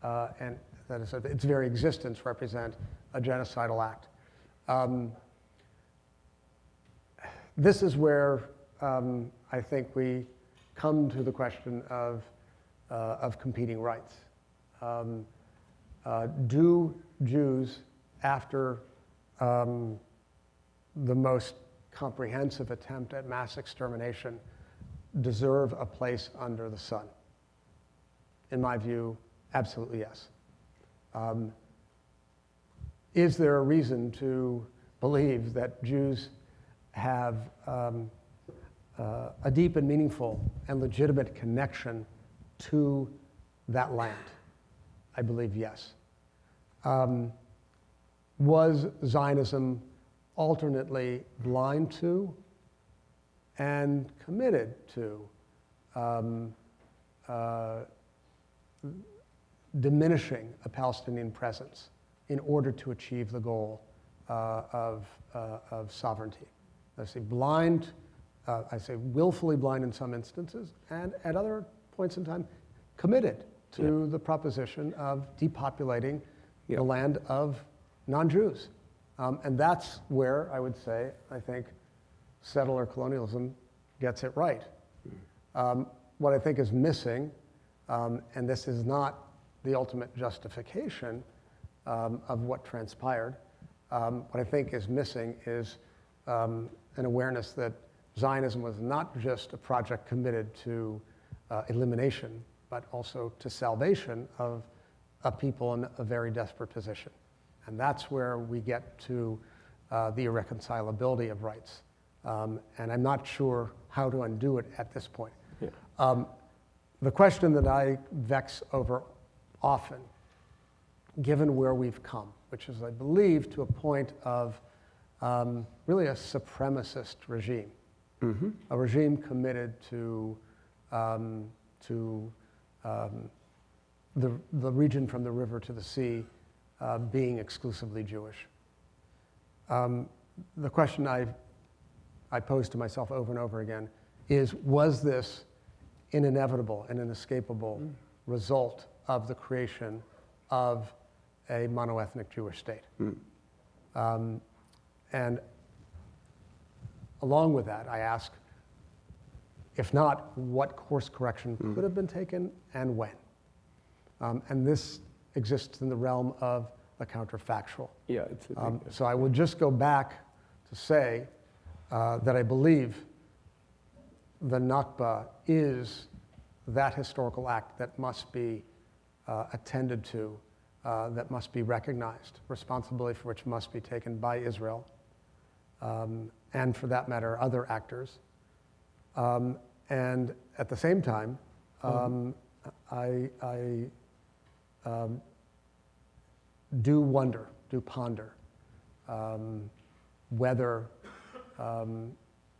and that is, its very existence represent a genocidal act? This is where I think we come to the question of competing rights. Do Jews, after the most comprehensive attempt at mass extermination, deserve a place under the sun? In my view, absolutely yes. Is there a reason to believe that Jews have a deep and meaningful and legitimate connection to that land? I believe yes. Was Zionism alternately blind to and committed to diminishing a Palestinian presence in order to achieve the goal of sovereignty? I say blind, I say willfully blind in some instances, and at other points in time, committed to the proposition of depopulating the land of non-Jews. And that's where I would say, I think, settler colonialism gets it right. What I think is missing, and this is not the ultimate justification of what transpired, what I think is missing is an awareness that Zionism was not just a project committed to elimination, but also to salvation of a people in a very desperate position. And that's where we get to the irreconcilability of rights. And I'm not sure how to undo it at this point. The question that I vex over often, given where we've come, which is, I believe, to a point of really a supremacist regime, a regime committed to the region from the river to the sea being exclusively Jewish. The question I I pose to myself over and over again is, was this an inevitable and inescapable result of the creation of a monoethnic Jewish state? And along with that, I ask, if not, what course correction could have been taken and when? And this exists in the realm of the counterfactual. Yeah, it's a big so I will just go back to say that I believe the Nakba is that historical act that must be attended to, that must be recognized, responsibility for which must be taken by Israel, and for that matter, other actors. And at the same time, I do wonder, do ponder whether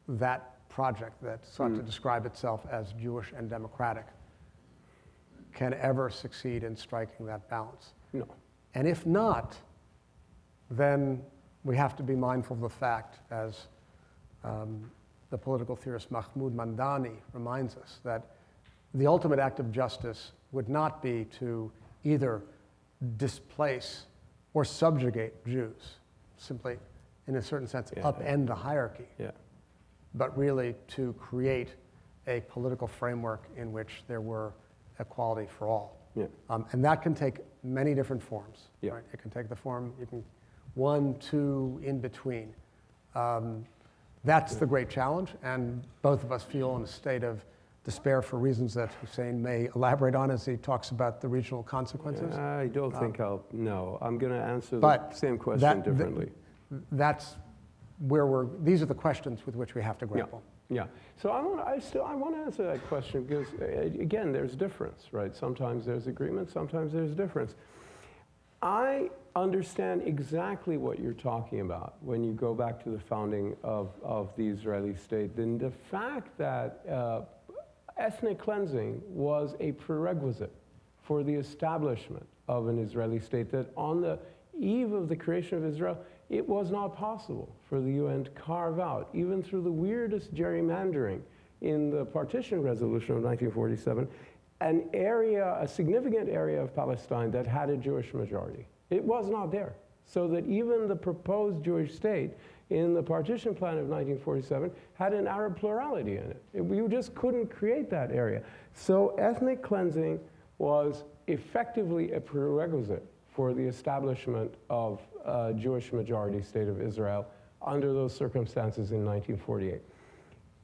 that project that sought to describe itself as Jewish and democratic can ever succeed in striking that balance. No. And if not, then we have to be mindful of the fact, as the political theorist Mahmoud Mamdani reminds us, that the ultimate act of justice would not be to either displace or subjugate Jews, simply, in a certain sense, upend the hierarchy, but really to create a political framework in which there were equality for all. And that can take many different forms. Right? It can take the form, you can, 1, 2, in between. That's the great challenge, and both of us feel in a state of despair for reasons that Hussein may elaborate on as he talks about the regional consequences. I don't think no. I'm going to answer the same question differently. That's where these are the questions with which we have to grapple. Yeah. So I want to answer that question because, again, there's difference, right? Sometimes there's agreement, sometimes there's difference. I understand exactly what you're talking about when you go back to the founding of the Israeli state. Then the fact that ethnic cleansing was a prerequisite for the establishment of an Israeli state, that on the eve of the creation of Israel, it was not possible for the UN to carve out, even through the weirdest gerrymandering in the partition resolution of 1947, an area, a significant area of Palestine that had a Jewish majority. It was not there. So that even the proposed Jewish state in the partition plan of 1947 had an Arab plurality in it. You just couldn't create that area. So ethnic cleansing was effectively a prerequisite for the establishment of a Jewish majority state of Israel under those circumstances in 1948.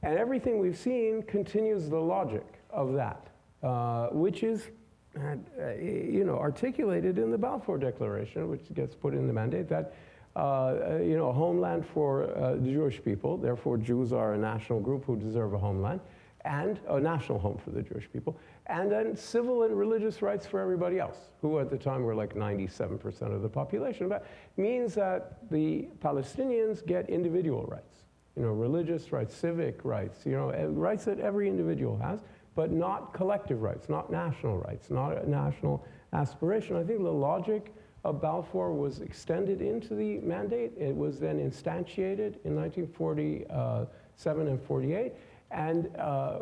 And everything we've seen continues the logic of that. Which is, articulated in the Balfour Declaration, which gets put in the mandate, that, a homeland for the Jewish people, therefore Jews are a national group who deserve a homeland, and a national home for the Jewish people, and then civil and religious rights for everybody else, who at the time were like 97% of the population. But means that the Palestinians get individual rights, religious rights, civic rights, rights that every individual has, but not collective rights, not national rights, not a national aspiration. I think the logic of Balfour was extended into the mandate. It was then instantiated in 1947 and 48. And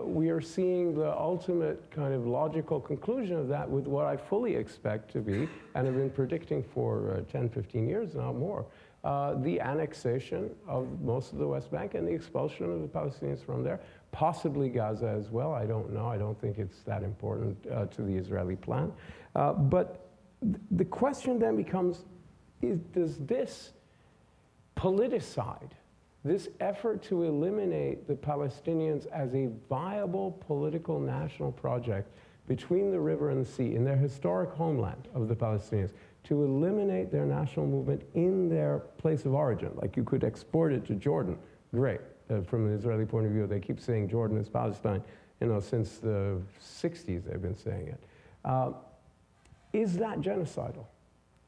we are seeing the ultimate kind of logical conclusion of that with what I fully expect to be, and have been predicting for 10, 15 years now more, the annexation of most of the West Bank and the expulsion of the Palestinians from there. Possibly Gaza as well, I don't know. I don't think it's that important to the Israeli plan. But the question then becomes, does this politicide, this effort to eliminate the Palestinians as a viable political national project between the river and the sea in their historic homeland of the Palestinians, to eliminate their national movement in their place of origin, like you could export it to Jordan, great. From an Israeli point of view, they keep saying Jordan is Palestine, since the 60s they've been saying it. Is that genocidal?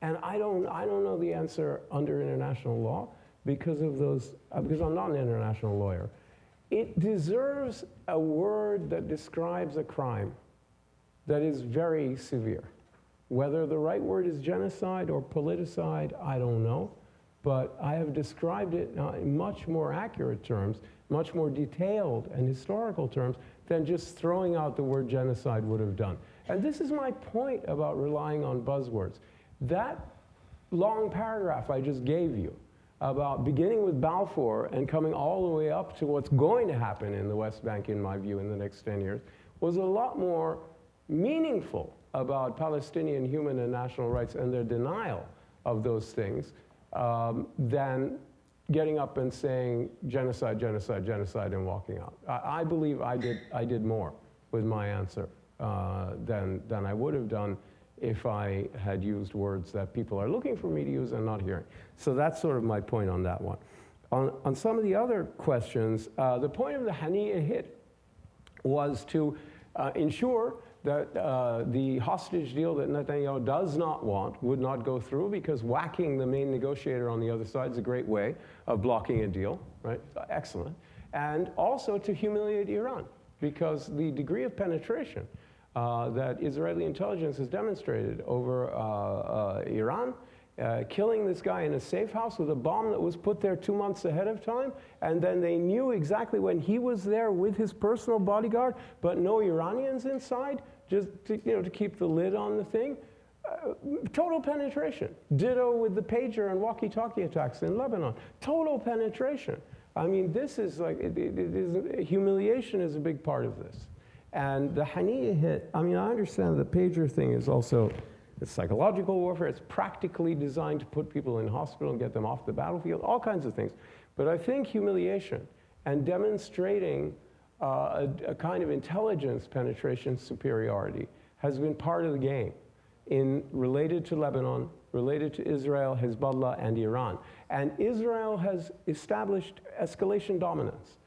And I don't know the answer under international law because of those, because I'm not an international lawyer. It deserves a word that describes a crime that is very severe. Whether the right word is genocide or politicide, I don't know. But I have described it in much more accurate terms much more detailed and historical terms than just throwing out the word genocide would have done. And this is my point about relying on buzzwords. That long paragraph I just gave you about beginning with Balfour and coming all the way up to what's going to happen in the West Bank, in my view, in the next 10 years, was a lot more meaningful about Palestinian human and national rights and their denial of those things than getting up and saying genocide, genocide, genocide, and walking out. I believe I did more with my answer than I would have done if I had used words that people are looking for me to use and not hearing. So that's sort of my point on that one. On some of the other questions, the point of the Haniya hit was to ensure that the hostage deal that Netanyahu does not want would not go through, because whacking the main negotiator on the other side is a great way of blocking a deal, right? Excellent. And also to humiliate Iran, because the degree of penetration that Israeli intelligence has demonstrated over Iran, killing this guy in a safe house with a bomb that was put there 2 months ahead of time, and then they knew exactly when he was there with his personal bodyguard, but no Iranians inside, just to keep the lid on the thing. Total penetration. Ditto with the pager and walkie-talkie attacks in Lebanon. Total penetration. I mean, this is like, humiliation is a big part of this. And the Haniya hit, I mean, I understand the pager thing is also, it's psychological warfare. It's practically designed to put people in hospital and get them off the battlefield, all kinds of things. But I think humiliation and demonstrating a kind of intelligence penetration superiority has been part of the game related to Lebanon, related to Israel, Hezbollah, and Iran. And Israel has established escalation dominance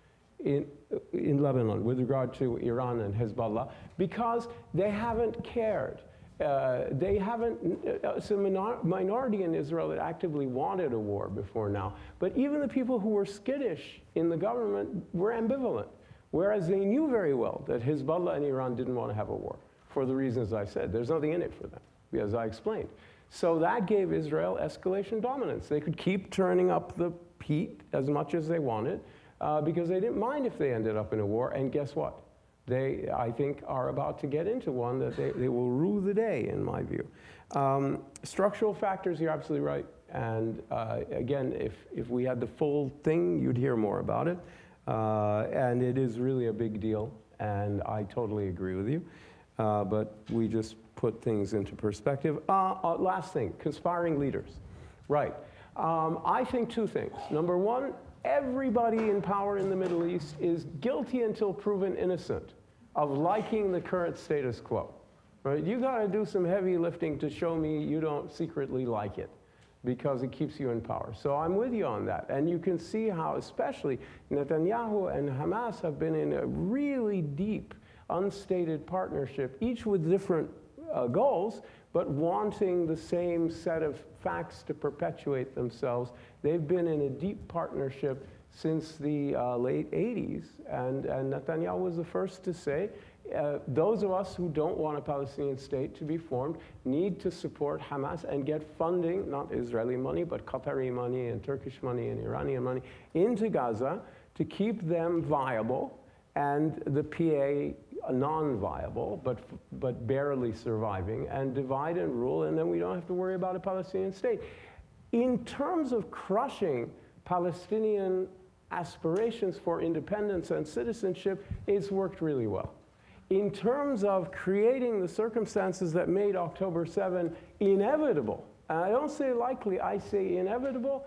in Lebanon with regard to Iran and Hezbollah, because they haven't cared. It's a minority in Israel that actively wanted a war before now. But even the people who were skittish in the government were ambivalent, whereas they knew very well that Hezbollah and Iran didn't want to have a war for the reasons I said. There's nothing in it for them, as I explained. So that gave Israel escalation dominance. They could keep turning up the heat as much as they wanted, because they didn't mind if they ended up in a war. And guess what? They, I think, are about to get into one that they will rue the day, in my view. Structural factors, you're absolutely right. And again, if we had the full thing, you'd hear more about it. And it is really a big deal, and I totally agree with you. But we just put things into perspective. Last thing, conspiring leaders. Right. I think two things. Number one, everybody in power in the Middle East is guilty until proven innocent of liking the current status quo. Right? You got to do some heavy lifting to show me you don't secretly like it, because it keeps you in power. So I'm with you on that. And you can see how especially Netanyahu and Hamas have been in a really deep, unstated partnership, each with different goals, but wanting the same set of facts to perpetuate themselves. They've been in a deep partnership since the late 80s, and Netanyahu was the first to say, those of us who don't want a Palestinian state to be formed need to support Hamas and get funding, not Israeli money, but Qatari money and Turkish money and Iranian money, into Gaza to keep them viable, and the PA non-viable, but barely surviving, and divide and rule, and then we don't have to worry about a Palestinian state. In terms of crushing Palestinian aspirations for independence and citizenship, it's worked really well. In terms of creating the circumstances that made October 7 inevitable, and I don't say likely, I say inevitable,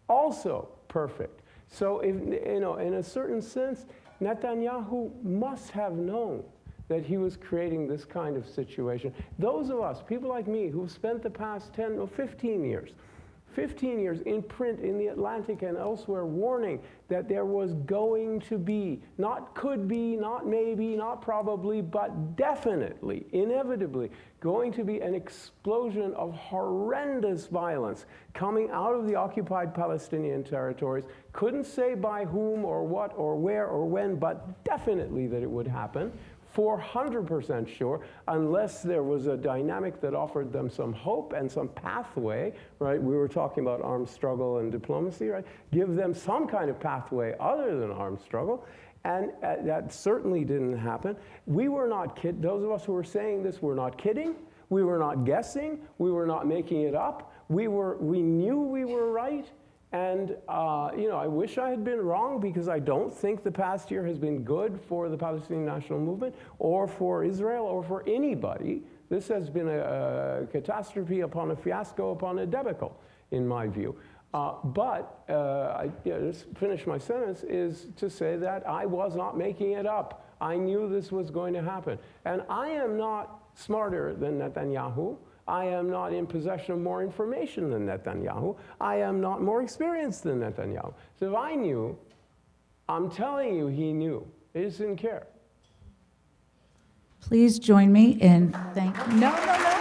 also perfect. So if, in a certain sense, Netanyahu must have known that he was creating this kind of situation. Those of us, people like me, who've spent the past 10 or 15 years in print in the Atlantic and elsewhere, warning that there was going to be, not could be, not maybe, not probably, but definitely, inevitably, going to be an explosion of horrendous violence coming out of the occupied Palestinian territories. Couldn't say by whom or what or where or when, but definitely that it would happen, 400% sure, unless there was a dynamic that offered them some hope and some pathway, right? We were talking about armed struggle and diplomacy, right? Give them some kind of pathway other than armed struggle. And that certainly didn't happen. We were not kidding. Those of us who were saying this were not kidding. We were not guessing. We were not making it up. We knew we were right. And you know, I wish I had been wrong, because I don't think the past year has been good for the Palestinian national movement or for Israel or for anybody. This has been a catastrophe upon a fiasco upon a debacle, in my view. Just finish my sentence, is to say that I was not making it up. I knew this was going to happen. And I am not smarter than Netanyahu. I am not in possession of more information than Netanyahu. I am not more experienced than Netanyahu. So if I knew, I'm telling you he knew. He just didn't care. Please join me in thanking. No, no, no.